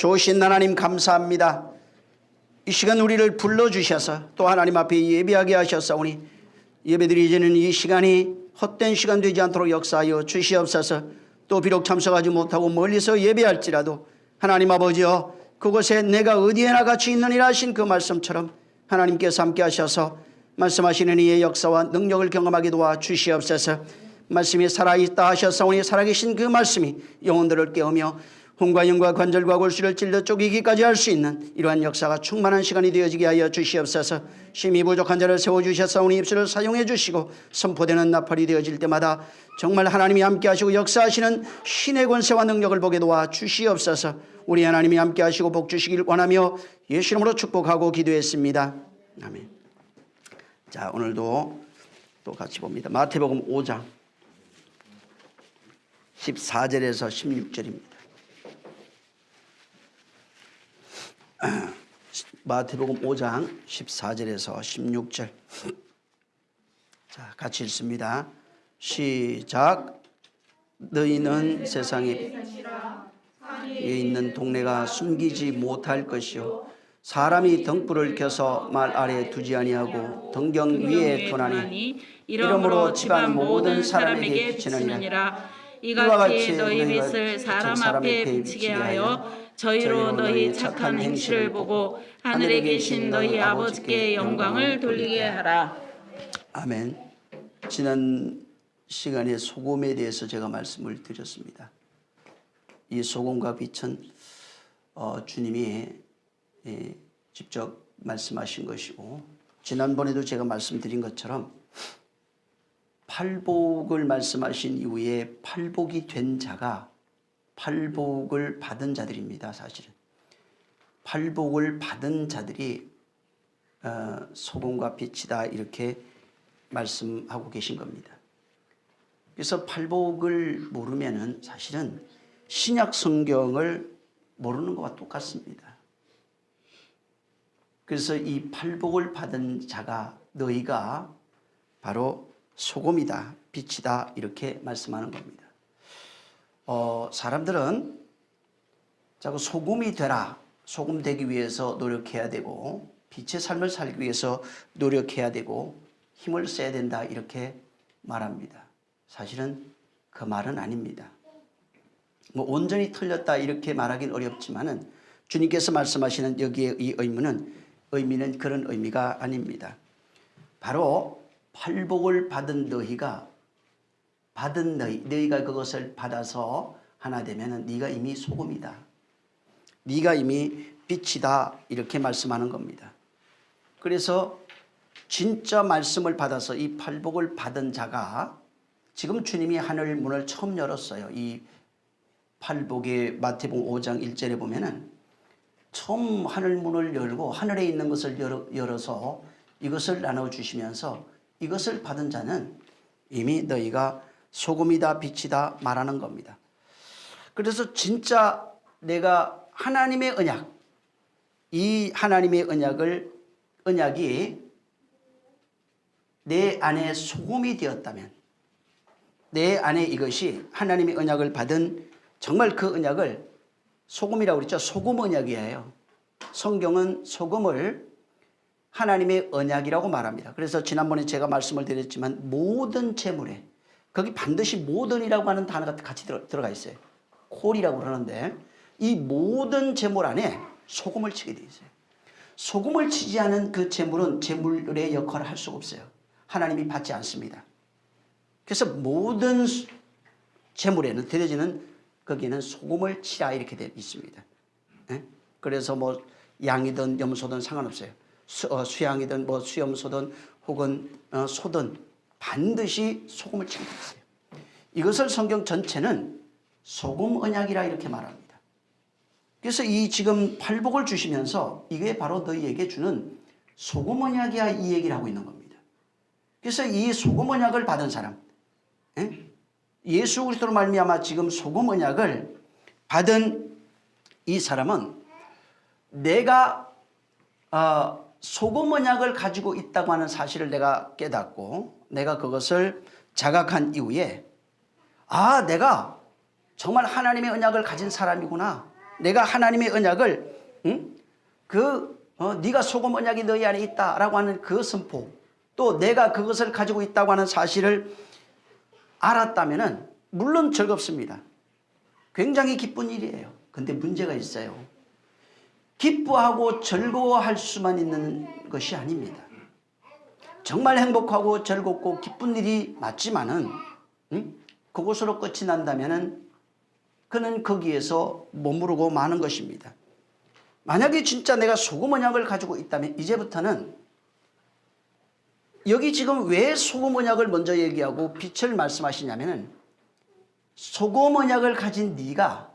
좋으신 하나님 감사합니다. 이 시간 우리를 불러주셔서 또 하나님 앞에 예배하게 하셨사오니 예배드리지는 이 시간이 헛된 시간 되지 않도록 역사하여 주시옵소서. 또 비록 참석하지 못하고 멀리서 예배할지라도 하나님 아버지여 그곳에 내가 어디에나 같이 있느니라 하신 그 말씀처럼 하나님께서 함께 하셔서 말씀하시는 이의 역사와 능력을 경험하게 도와 주시옵소서. 말씀이 살아있다 하셨사오니 살아계신 그 말씀이 영혼들을 깨우며 혼과 영과 관절과 골수를 찔러 쪼개기까지 할 수 있는 이러한 역사가 충만한 시간이 되어지게 하여 주시옵소서. 심히 부족한 자를 세워주셨사오니 입술을 사용해 주시고 선포되는 나팔이 되어질 때마다 정말 하나님이 함께 하시고 역사하시는 신의 권세와 능력을 보게 도와 주시옵소서. 우리 하나님이 함께 하시고 복 주시길 원하며 예수 이름으로 축복하고 기도했습니다. 아멘. 자, 오늘도 또 같이 봅니다. 마태복음 5장 14절에서 16절입니다. 마태복음 5장 14절에서 16절. 자, 같이 읽습니다. 시작. 너희는 세상에 있는 동네가 숨기지 못할 것이요 사람이 등불을 켜서 말 아래 두지 아니하고 등경 위에 두나니 이러므로 집안 모든 사람에게 비치느니라. 이와 같이 너희 빛을 사람 앞에 비치게 하여 저희로 너희 착한 행실을 보고 하늘에 계신 너희 아버지께 영광을 돌리게 하라. 아멘. 지난 시간에 소금에 대해서 제가 말씀을 드렸습니다. 이 소금과 빛은 주님이 직접 말씀하신 것이고, 지난번에도 제가 말씀드린 것처럼 팔복을 말씀하신 이후에 팔복이 된 자가 팔복을 받은 자들입니다. 사실은 팔복을 받은 자들이 소금과 빛이다 이렇게 말씀하고 계신 겁니다. 그래서 팔복을 모르면은 사실은 신약 성경을 모르는 것과 똑같습니다. 그래서 이 팔복을 받은 자가 너희가 바로 소금이다, 빛이다 이렇게 말씀하는 겁니다. 사람들은 자꾸 소금이 되라, 소금 되기 위해서 노력해야 되고 빛의 삶을 살기 위해서 노력해야 되고 힘을 써야 된다 이렇게 말합니다. 사실은 그 말은 아닙니다. 뭐 온전히 틀렸다 이렇게 말하기는 어렵지만은 주님께서 말씀하시는 여기에 이 의미는 그런 의미가 아닙니다. 바로 팔복을 받은 너희가 너희가 그것을 받아서 하나 되면은 네가 이미 소금이다, 네가 이미 빛이다 이렇게 말씀하는 겁니다. 그래서 진짜 말씀을 받아서 이 팔복을 받은 자가 지금 주님이 하늘 문을 처음 열었어요. 이 팔복의 마태복음 5장 1절에 보면은 처음 하늘 문을 열고 하늘에 있는 것을 열어서 이것을 나눠주시면서 이것을 받은 자는 이미 너희가 소금이다 빛이다 말하는 겁니다. 그래서 진짜 내가 하나님의 언약, 이 하나님의 언약이 내 안에 소금이 되었다면, 내 안에 이것이 하나님의 언약을 받은 정말 그 언약을 소금이라고 그랬죠. 소금 언약이에요. 성경은 소금을 하나님의 언약이라고 말합니다. 그래서 지난번에 제가 말씀을 드렸지만 모든 재물에 거기 반드시 모든이라고 하는 단어가 같이 들어가 있어요. 콜이라고 그러는데 이 모든 재물 안에 소금을 치게 되어 있어요. 소금을 치지 않은 그 재물은 재물의 역할을 할 수가 없어요. 하나님이 받지 않습니다. 그래서 모든 재물에는 드려지는 거기에는 소금을 치라 이렇게 되어 있습니다. 그래서 뭐 양이든 염소든 상관없어요. 수양이든 뭐 수염소든 혹은 소든 반드시 소금을 치게 되어 있어요. 이것을 성경 전체는 소금 언약이라 이렇게 말합니다. 그래서 이 지금 팔복을 주시면서 이게 바로 너희에게 주는 소금 언약이야 이 얘기를 하고 있는 겁니다. 그래서 이 소금 언약을 받은 사람, 예수 그리스도로 말미암아 지금 소금 언약을 받은 이 사람은 내가 소금 언약을 가지고 있다고 하는 사실을 내가 깨닫고 내가 그것을 자각한 이후에 내가 정말 하나님의 언약을 가진 사람이구나, 내가 하나님의 언약을 네가 소금 언약이 너희 안에 있다라고 하는 그 선포, 또 내가 그것을 가지고 있다고 하는 사실을 알았다면은 물론 즐겁습니다. 굉장히 기쁜 일이에요. 근데 문제가 있어요. 기뻐하고 즐거워할 수만 있는 것이 아닙니다. 정말 행복하고 즐겁고 기쁜 일이 맞지만은 그곳으로 끝이 난다면은 그는 거기에서 머무르고 마는 것입니다. 만약에 진짜 내가 소금 언약을 가지고 있다면 이제부터는 여기 지금 왜 소금 언약을 먼저 얘기하고 빛을 말씀하시냐면은 소금 언약을 가진 네가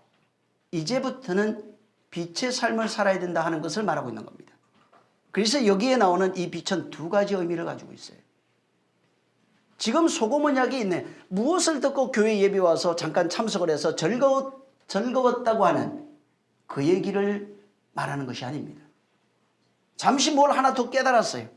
이제부터는 빛의 삶을 살아야 된다 하는 것을 말하고 있는 겁니다. 그래서 여기에 나오는 이 빛은 두 가지 의미를 가지고 있어요. 지금 소금 언약이 있네. 무엇을 듣고 교회 예배 와서 잠깐 참석을 해서 즐거웠다고 하는 그 얘기를 말하는 것이 아닙니다. 잠시 뭘 하나 더 깨달았어요.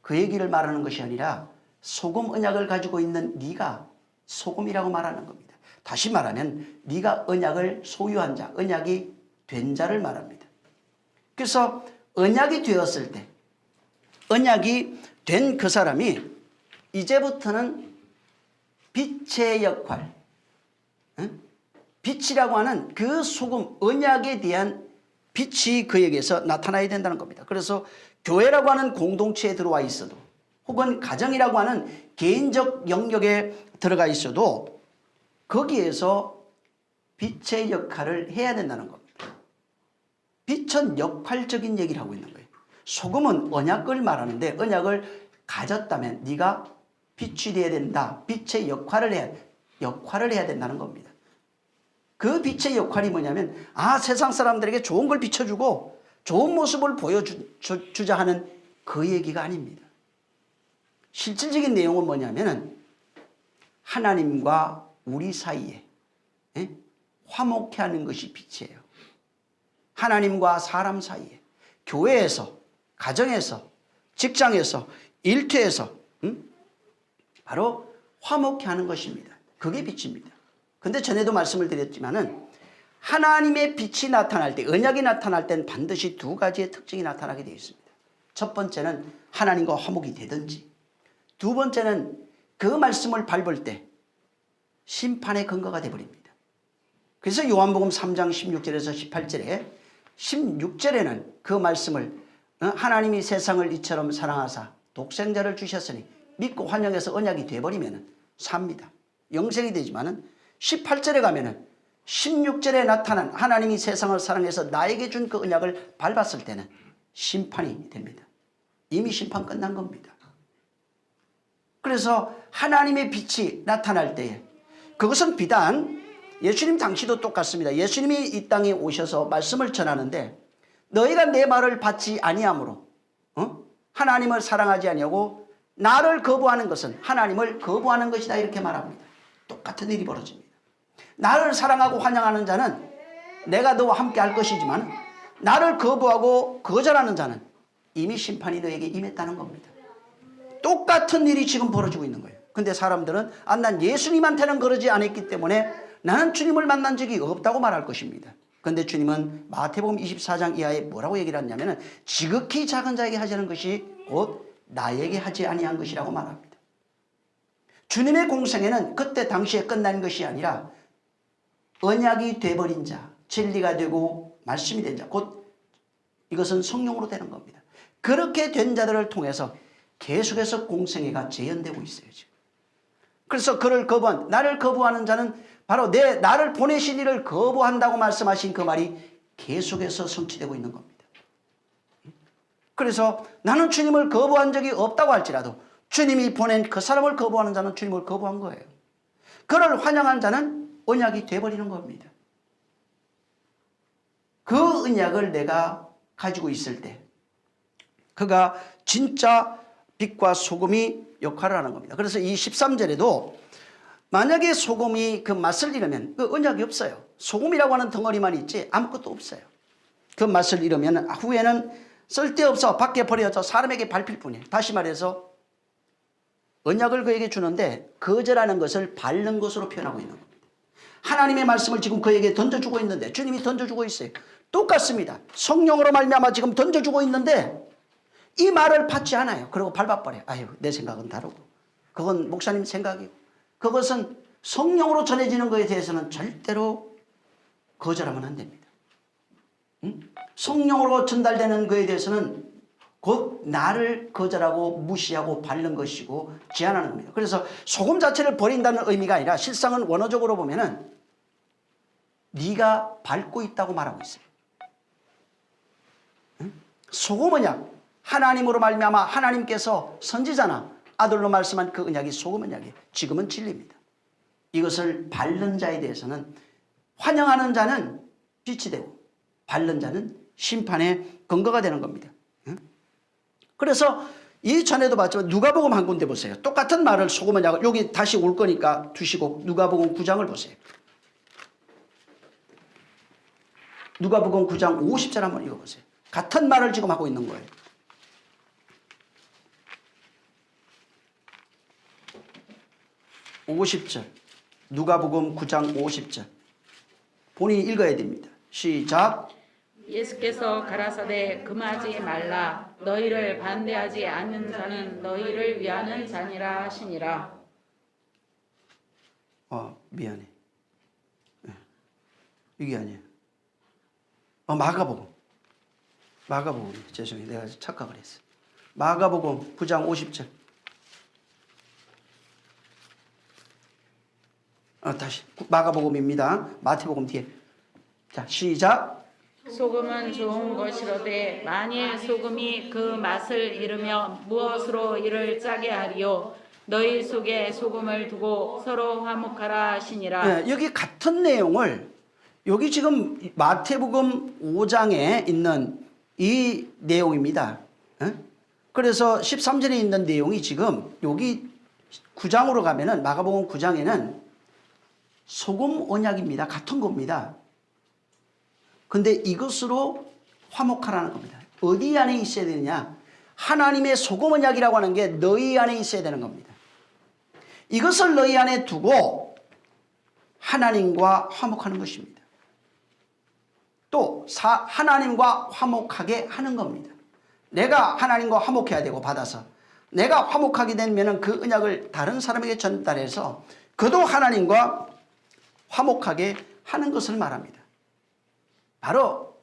그 얘기를 말하는 것이 아니라 소금 언약을 가지고 있는 네가 소금이라고 말하는 겁니다. 다시 말하면 네가 언약을 소유한 자, 언약이 된 자를 말합니다. 그래서 언약이 되었을 때, 언약이 된 그 사람이 이제부터는 빛의 역할, 빛이라고 하는 그 소금, 언약에 대한 빛이 그에게서 나타나야 된다는 겁니다. 그래서 교회라고 하는 공동체에 들어와 있어도 혹은 가정이라고 하는 개인적 영역에 들어가 있어도 거기에서 빛의 역할을 해야 된다는 겁니다. 빛은 역할적인 얘기를 하고 있는 거예요. 소금은 언약을 말하는데 언약을 가졌다면 네가 빛이 되어야 된다. 빛의 역할을 해야 된다는 겁니다. 그 빛의 역할이 뭐냐면 세상 사람들에게 좋은 걸 비춰주고 좋은 모습을 보여주자 하는 그 얘기가 아닙니다. 실질적인 내용은 뭐냐면은 하나님과 우리 사이에 화목해 하는 것이 빛이에요. 하나님과 사람 사이에, 교회에서, 가정에서, 직장에서, 일터에서 바로 화목해 하는 것입니다. 그게 빛입니다. 근데 전에도 말씀을 드렸지만은 하나님의 빛이 나타날 때, 언약이 나타날 때는 반드시 두 가지의 특징이 나타나게 되어 있습니다. 첫 번째는 하나님과 화목이 되든지, 두 번째는 그 말씀을 밟을 때 심판의 근거가 되어버립니다. 그래서 요한복음 3장 16절에서 18절에 16절에는 그 말씀을 하나님이 세상을 이처럼 사랑하사 독생자를 주셨으니 믿고 환영해서 언약이 되어버리면 삽니다. 영생이 되지만은 18절에 가면은 16절에 나타난 하나님이 세상을 사랑해서 나에게 준 그 언약을 밟았을 때는 심판이 됩니다. 이미 심판 끝난 겁니다. 그래서 하나님의 빛이 나타날 때에 그것은 비단 예수님 당시도 똑같습니다. 예수님이 이 땅에 오셔서 말씀을 전하는데 너희가 내 말을 받지 아니하므로 하나님을 사랑하지 아니하고 나를 거부하는 것은 하나님을 거부하는 것이다 이렇게 말합니다. 똑같은 일이 벌어집니다. 나를 사랑하고 환영하는 자는 내가 너와 함께 할 것이지만 나를 거부하고 거절하는 자는 이미 심판이 너에게 임했다는 겁니다. 똑같은 일이 지금 벌어지고 있는 거예요. 근데 사람들은 난 예수님한테는 그러지 않았기 때문에 나는 주님을 만난 적이 없다고 말할 것입니다. 그런데 주님은 마태복음 24장 이하에 뭐라고 얘기를 하냐면 지극히 작은 자에게 하자는 것이 곧 나에게 하지 아니한 것이라고 말합니다. 주님의 공생애는 그때 당시에 끝난 것이 아니라 언약이 돼버린 자, 진리가 되고 말씀이 된 자, 곧 이것은 성령으로 되는 겁니다. 그렇게 된 자들을 통해서 계속해서 공생애가 재현되고 있어요. 지금. 그래서 그를 거부한, 나를 거부하는 자는 바로 나를 보내신 이를 거부한다고 말씀하신 그 말이 계속해서 성취되고 있는 겁니다. 그래서 나는 주님을 거부한 적이 없다고 할지라도 주님이 보낸 그 사람을 거부하는 자는 주님을 거부한 거예요. 그를 환영한 자는 언약이 돼버리는 겁니다. 그 언약을 내가 가지고 있을 때 그가 진짜 빛과 소금이 역할을 하는 겁니다. 그래서 이 13절에도 만약에 소금이 그 맛을 잃으면 그 언약이 없어요. 소금이라고 하는 덩어리만 있지 아무것도 없어요. 그 맛을 잃으면 후에는 쓸데없어 밖에 버려져 사람에게 밟힐 뿐이에요. 다시 말해서 언약을 그에게 주는데 거절하는 것을 밟는 것으로 표현하고 있는 겁니다. 하나님의 말씀을 지금 그에게 던져주고 있는데 주님이 던져주고 있어요. 똑같습니다. 성령으로 말미암아 지금 던져주고 있는데 이 말을 받지 않아요. 그리고 밟아버려요. 아유, 내 생각은 다르고 그건 목사님 생각이고 그것은 성령으로 전해지는 것에 대해서는 절대로 거절하면 안 됩니다. 성령으로 전달되는 것에 대해서는 곧 나를 거절하고 무시하고 밟는 것이고 제한하는 겁니다. 그래서 소금 자체를 버린다는 의미가 아니라 실상은 원어적으로 보면은 네가 밟고 있다고 말하고 있어요. 소금 언약, 하나님으로 말미암아 하나님께서 선지자나 아들로 말씀한 그 언약이 소금 언약이에요. 지금은 진리입니다. 이것을 밟는 자에 대해서는 환영하는 자는 빛이 되고 밟는 자는 심판의 근거가 되는 겁니다. 그래서 이전에도 봤지만 누가복음 한 군데 보세요. 똑같은 말을 소금 언약을 여기 다시 올 거니까 두시고 누가복음 9장을 보세요. 누가복음 9장 50절 한번 읽어보세요. 같은 말을 지금 하고 있는 거예요. (50절) 누가복음 9장 50절 본인이 읽어야 됩니다. 시작. 예수께서 가라사대 금하지 말라. 너희를 반대하지 않는 자는 너희를 위하는 자니라 하시니라. 미안해. 이게 아니에요. 마가복음 죄송해요. 내가 착각을 했어. 마가복음 9장 50절. 다시 마가복음입니다. 마태복음 뒤에. 자, 시작. 소금은 좋은 것이로되 만일 소금이 그 맛을 잃으면 무엇으로 이를 짜게 하리요. 너희 속에 소금을 두고 서로 화목하라 하시니라. 여기 같은 내용을 여기 지금 마태복음 5장에 있는 이 내용입니다. 그래서 13절에 있는 내용이 지금 여기 9장으로 가면은 마가복음 9장에는 소금 언약입니다. 같은 겁니다. 근데 이것으로 화목하라는 겁니다. 어디 안에 있어야 되느냐? 하나님의 소금 언약이라고 하는 게 너희 안에 있어야 되는 겁니다. 이것을 너희 안에 두고 하나님과 화목하는 것입니다. 또 하나님과 화목하게 하는 겁니다. 내가 하나님과 화목해야 되고 받아서 내가 화목하게 되면 그 언약을 다른 사람에게 전달해서 그도 하나님과 화목하게 하는 것을 말합니다. 바로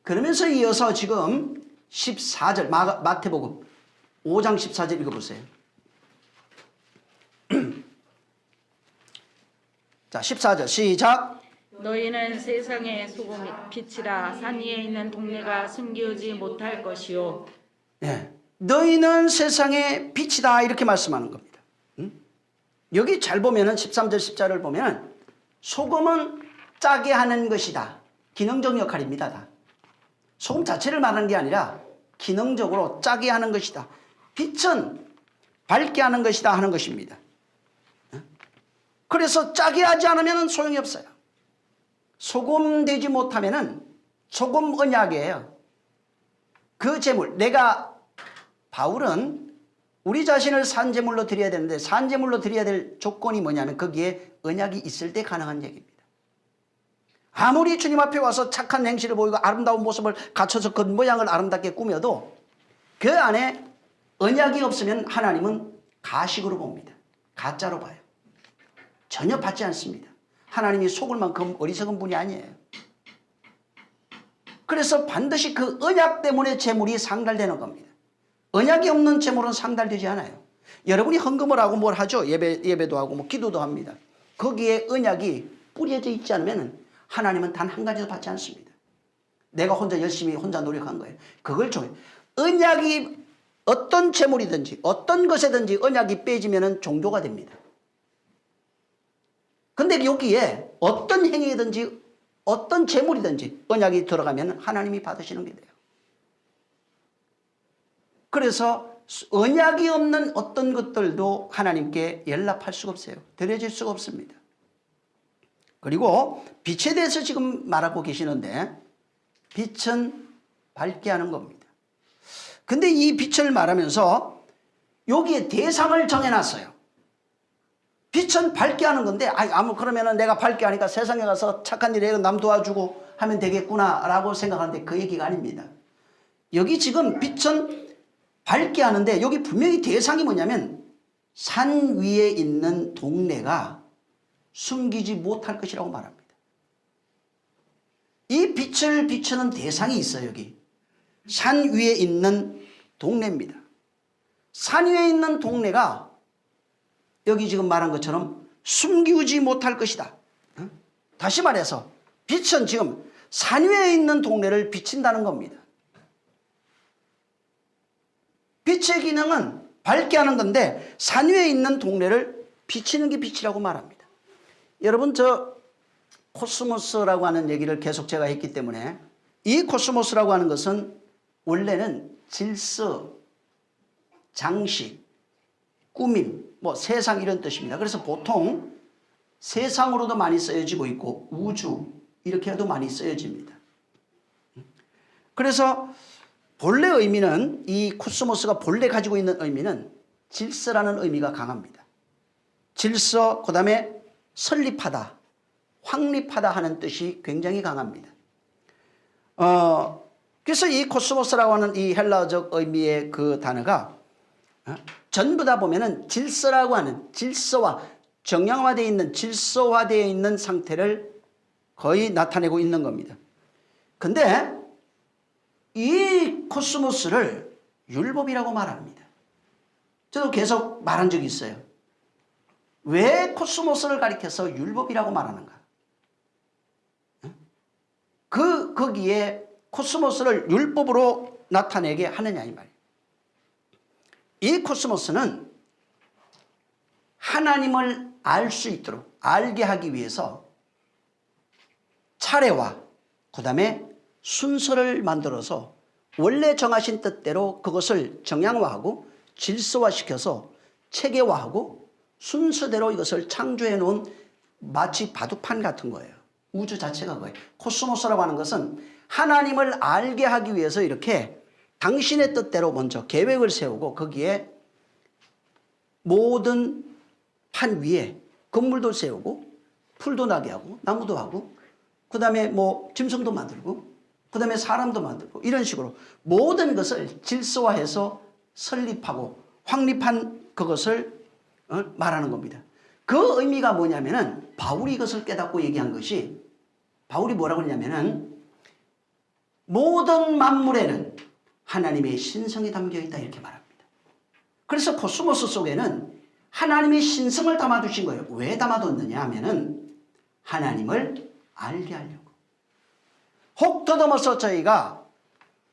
그러면서 이어서 지금 14절 마태복음 5장 14절 읽어보세요. 자, 14절 시작. 너희는 세상의 소금 빛이라. 산 위에 있는 동네가 숨기우지 못할 것이요. 너희는 세상의 빛이다 이렇게 말씀하는 겁니다. 여기 잘 보면은 13절 14절을 보면 소금은 짜게 하는 것이다. 기능적 역할입니다. 다. 소금 자체를 말하는 게 아니라 기능적으로 짜게 하는 것이다. 빛은 밝게 하는 것이다 하는 것입니다. 그래서 짜게 하지 않으면 소용이 없어요. 소금 되지 못하면 소금 언약이에요. 그 제물, 바울은 우리 자신을 산제물로 드려야 되는데 산제물로 드려야 될 조건이 뭐냐면 거기에 언약이 있을 때 가능한 얘기입니다. 아무리 주님 앞에 와서 착한 행실을 보이고 아름다운 모습을 갖춰서 그 모양을 아름답게 꾸며도 그 안에 언약이 없으면 하나님은 가식으로 봅니다. 가짜로 봐요. 전혀 받지 않습니다. 하나님이 속을 만큼 어리석은 분이 아니에요. 그래서 반드시 그 언약 때문에 재물이 상달되는 겁니다. 언약이 없는 재물은 상달되지 않아요. 여러분이 헌금을 하고 뭘 하죠? 예배도 하고 뭐 기도도 합니다. 거기에 언약이 뿌려져 있지 않으면 하나님은 단 한 가지도 받지 않습니다. 내가 혼자 열심히 혼자 노력한 거예요. 그걸 종해. 언약이 어떤 재물이든지 어떤 것에든지 언약이 빼지면 종교가 됩니다. 근데 여기에 어떤 행위든지 어떤 재물이든지 언약이 들어가면 하나님이 받으시는 게 돼요. 그래서 언약이 없는 어떤 것들도 하나님께 연락할 수가 없어요. 드려질 수가 없습니다. 그리고 빛에 대해서 지금 말하고 계시는데 빛은 밝게 하는 겁니다. 근데 이 빛을 말하면서 여기에 대상을 정해놨어요. 빛은 밝게 하는 건데, 그러면은 내가 밝게 하니까 세상에 가서 착한 일에 남 도와주고 하면 되겠구나라고 생각하는데 그 얘기가 아닙니다. 여기 지금 빛은 밝게 하는데 여기 분명히 대상이 뭐냐면 산 위에 있는 동네가 숨기지 못할 것이라고 말합니다. 이 빛을 비추는 대상이 있어요. 여기 산 위에 있는 동네입니다. 산 위에 있는 동네가 여기 지금 말한 것처럼 숨기지 못할 것이다. 다시 말해서 빛은 지금 산 위에 있는 동네를 비친다는 겁니다. 빛의 기능은 밝게 하는 건데 산 위에 있는 동네를 비치는 게 빛이라고 말합니다. 여러분, 저 코스모스라고 하는 얘기를 계속 제가 했기 때문에 이 코스모스라고 하는 것은 원래는 질서, 장식, 꾸밈, 세상 이런 뜻입니다. 그래서 보통 세상으로도 많이 쓰여지고 있고 우주 이렇게 해도 많이 쓰여집니다. 그래서 본래 의미는 이 코스모스가 본래 가지고 있는 의미는 질서라는 의미가 강합니다. 질서, 그 다음에 설립하다, 확립하다 하는 뜻이 굉장히 강합니다. 그래서 이 코스모스라고 하는 이 헬라어적 의미의 그 단어가 전부 다 보면은 질서라고 하는 질서와 정량화되어 있는 질서화되어 있는 상태를 거의 나타내고 있는 겁니다. 근데 이 코스모스를 율법이라고 말합니다. 저도 계속 말한 적이 있어요. 왜 코스모스를 가리켜서 율법이라고 말하는가? 거기에 코스모스를 율법으로 나타내게 하느냐 이 말이에요. 이 코스모스는 하나님을 알 수 있도록 알게 하기 위해서 차례와 그 다음에 순서를 만들어서 원래 정하신 뜻대로 그것을 정량화하고 질서화시켜서 체계화하고 순서대로 이것을 창조해 놓은 마치 바둑판 같은 거예요. 우주 자체가 거예요. 코스모스라고 하는 것은 하나님을 알게 하기 위해서 이렇게 당신의 뜻대로 먼저 계획을 세우고 거기에 모든 판 위에 건물도 세우고 풀도 나게 하고 나무도 하고 그 다음에 짐승도 만들고 그 다음에 사람도 만들고 이런 식으로 모든 것을 질서화해서 설립하고 확립한 그것을 말하는 겁니다. 그 의미가 뭐냐면은 바울이 이것을 깨닫고 얘기한 것이 바울이 뭐라고 했냐면은 모든 만물에는 하나님의 신성이 담겨 있다 이렇게 말합니다. 그래서 코스모스 속에는 하나님의 신성을 담아두신 거예요. 왜 담아뒀느냐 하면은 하나님을 알게 하려고. 혹 더듬어서 저희가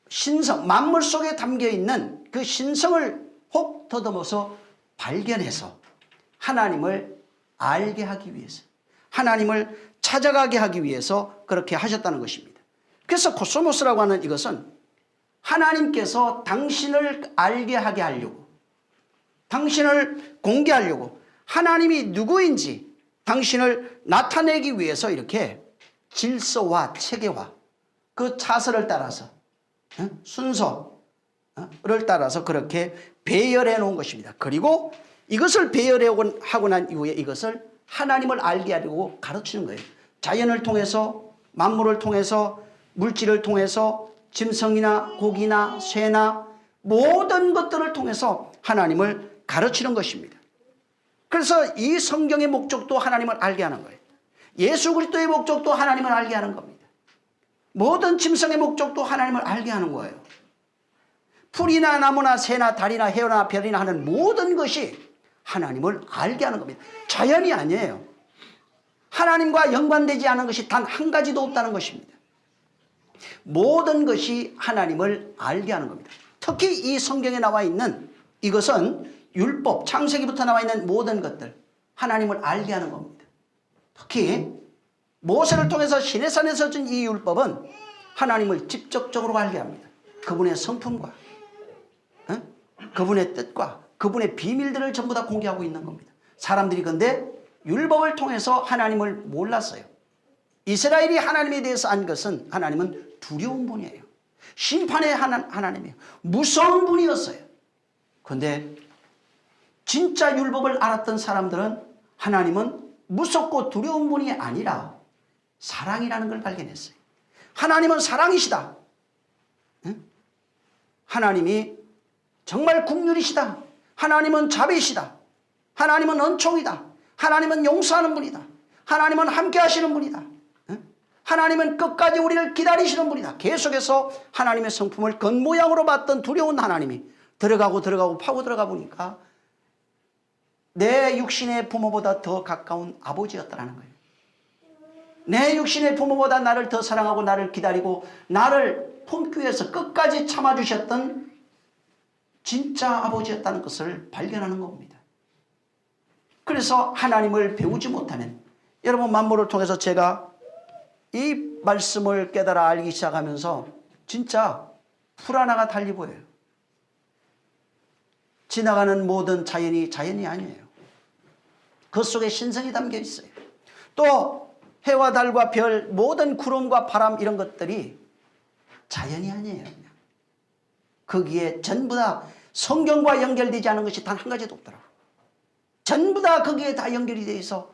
신성, 만물 속에 담겨 있는 그 신성을 혹 더듬어서 발견해서 하나님을 알게 하기 위해서, 하나님을 찾아가게 하기 위해서 그렇게 하셨다는 것입니다. 그래서 코스모스라고 하는 이것은 하나님께서 당신을 알게 하게 하려고, 당신을 공개하려고, 하나님이 누구인지 당신을 나타내기 위해서 이렇게 질서와 체계와 그 차서를 따라서 순서를 따라서 그렇게 배열해 놓은 것입니다. 그리고 이것을 배열하고 난 이후에 이것을 하나님을 알게 하려고 가르치는 거예요. 자연을 통해서, 만물을 통해서, 물질을 통해서, 짐승이나 고기나 새나 모든 것들을 통해서 하나님을 가르치는 것입니다. 그래서 이 성경의 목적도 하나님을 알게 하는 거예요. 예수 그리스도의 목적도 하나님을 알게 하는 겁니다. 모든 짐승의 목적도 하나님을 알게 하는 거예요. 풀이나 나무나 새나 달이나 해나 별이나 하는 모든 것이 하나님을 알게 하는 겁니다. 자연이 아니에요. 하나님과 연관되지 않은 것이 단 한 가지도 없다는 것입니다. 모든 것이 하나님을 알게 하는 겁니다. 특히 이 성경에 나와 있는 이것은 율법, 창세기부터 나와 있는 모든 것들 하나님을 알게 하는 겁니다. 특히 모세를 통해서 시내산에서 준 이 율법은 하나님을 직접적으로 알게 합니다. 그분의 성품과 그분의 뜻과 그분의 비밀들을 전부 다 공개하고 있는 겁니다. 사람들이 근데 율법을 통해서 하나님을 몰랐어요. 이스라엘이 하나님에 대해서 안 것은 하나님은 두려운 분이에요. 심판의 하나님이에요. 무서운 분이었어요. 그런데 진짜 율법을 알았던 사람들은 하나님은 무섭고 두려운 분이 아니라 사랑이라는 걸 발견했어요. 하나님은 사랑이시다. 하나님이 정말 긍휼이시다. 하나님은 자비시다. 하나님은 은총이다. 하나님은 용서하는 분이다. 하나님은 함께 하시는 분이다. 하나님은 끝까지 우리를 기다리시는 분이다. 계속해서 하나님의 성품을 겉모양으로 봤던 두려운 하나님이 들어가고 파고 들어가 보니까 내 육신의 부모보다 더 가까운 아버지였다라는 거예요. 내 육신의 부모보다 나를 더 사랑하고 나를 기다리고 나를 품기 위해서 끝까지 참아주셨던 진짜 아버지였다는 것을 발견하는 겁니다. 그래서 하나님을 배우지 못하면, 여러분 만물을 통해서 제가 이 말씀을 깨달아 알기 시작하면서 진짜 풀 하나가 달리 보여요. 지나가는 모든 자연이 아니에요. 그 속에 신성이 담겨 있어요. 또 해와 달과 별, 모든 구름과 바람 이런 것들이 자연이 아니에요. 거기에 전부 다 성경과 연결되지 않은 것이 단 한 가지도 없더라고요. 전부 다 거기에 다 연결이 되어 있어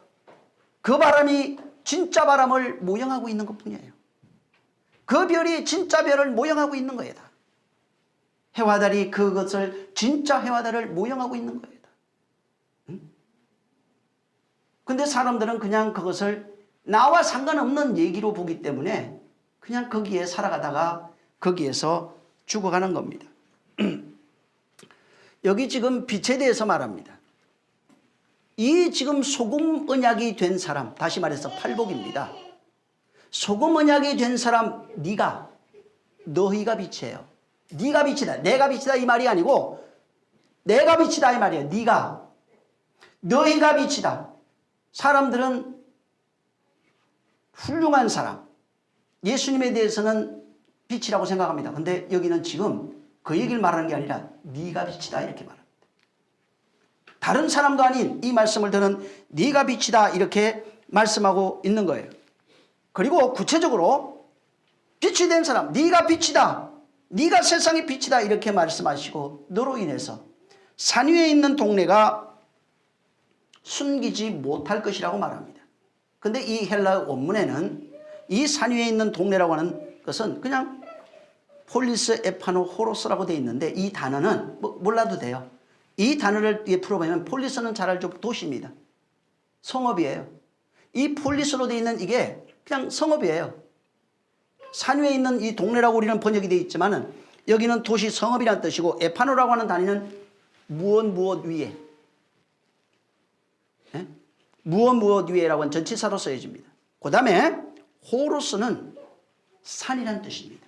그 바람이 진짜 바람을 모형하고 있는 것뿐이에요. 그 별이 진짜 별을 모형하고 있는 거예요. 다. 해와 달이 그것을 진짜 해와 달을 모형하고 있는 거예요. 근데 사람들은 그냥 그것을 나와 상관없는 얘기로 보기 때문에 그냥 거기에 살아가다가 거기에서 죽어가는 겁니다. 여기 지금 빛에 대해서 말합니다. 이 지금 소금 언약이 된 사람, 다시 말해서 팔복입니다. 소금 언약이 된 사람, 너희가 빛이에요. 네가 빛이다. 내가 빛이다 이 말이 아니고 내가 빛이다 이 말이에요. 너희가 빛이다. 사람들은 훌륭한 사람, 예수님에 대해서는 빛이라고 생각합니다. 근데 여기는 지금 그 얘기를 말하는 게 아니라 네가 빛이다 이렇게 말합니다. 다른 사람도 아닌 이 말씀을 듣는 네가 빛이다 이렇게 말씀하고 있는 거예요. 그리고 구체적으로 빛이 된 사람, 네가 빛이다. 네가 세상의 빛이다 이렇게 말씀하시고 너로 인해서 산 위에 있는 동네가 숨기지 못할 것이라고 말합니다. 근데 이 헬라어 원문에는 이 산 위에 있는 동네라고 하는 것은 그냥 폴리스 에파노 호로스라고 되어 있는데 이 단어는 몰라도 돼요. 이 단어를 풀어보면 폴리스는 잘 알죠. 도시입니다. 성읍이에요. 이 폴리스로 되어 있는 이게 그냥 성읍이에요. 산 위에 있는 이 동네라고 우리는 번역이 되어 있지만은 여기는 도시 성읍이라는 뜻이고 에파노라고 하는 단위는 무엇 위에, 무엇 위에라고 하는 전치사로 쓰여집니다. 그 다음에 호로스는 산이라는 뜻입니다.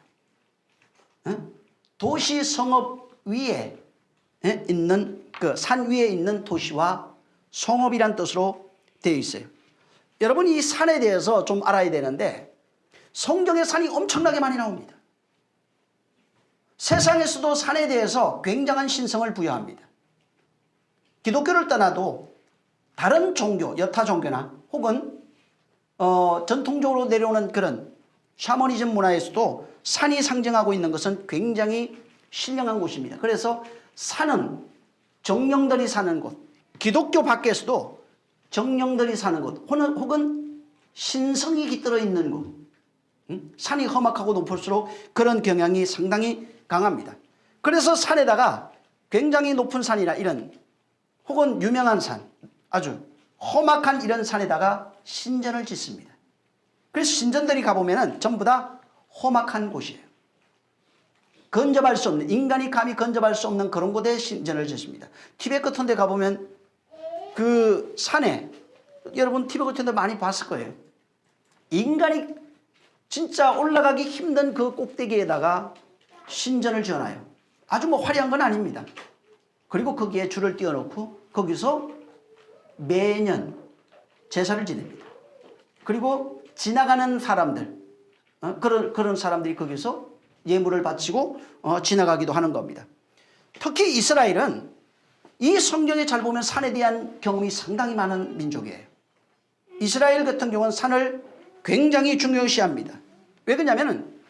도시 성읍 위에 있는 그 산 위에 있는 도시와 성읍이란 뜻으로 되어 있어요. 여러분 이 산에 대해서 좀 알아야 되는데 성경에 산이 엄청나게 많이 나옵니다. 세상에서도 산에 대해서 굉장한 신성을 부여합니다. 기독교를 떠나도 다른 종교, 여타 종교나 혹은 전통적으로 내려오는 그런 샤머니즘 문화에서도 산이 상징하고 있는 것은 굉장히 신령한 곳입니다. 그래서 산은 정령들이 사는 곳, 기독교 밖에서도 정령들이 사는 곳 혹은 신성이 깃들어 있는 곳, 산이 험악하고 높을수록 그런 경향이 상당히 강합니다. 그래서 산에다가 굉장히 높은 산이나 이런 혹은 유명한 산, 아주 험악한 이런 산에다가 신전을 짓습니다. 그래서 신전들이 가보면 전부 다 험악한 곳이에요. 건접할 수 없는, 인간이 감히 건접할 수 없는 그런 곳에 신전을 짓습니다. 티베트 같은 데 가보면 그 산에, 여러분 티베트 같은 데 많이 봤을 거예요. 인간이 진짜 올라가기 힘든 그 꼭대기에다가 신전을 지어놔요. 아주 뭐 화려한 건 아닙니다. 그리고 거기에 줄을 띄워놓고 거기서 매년 제사를 지냅니다. 그리고 지나가는 사람들, 그런 사람들이 거기서 예물을 바치고 지나가기도 하는 겁니다. 특히 이스라엘은 이 성경에 잘 보면 산에 대한 경험이 상당히 많은 민족이에요. 이스라엘 같은 경우는 산을 굉장히 중요시합니다. 왜 그러냐면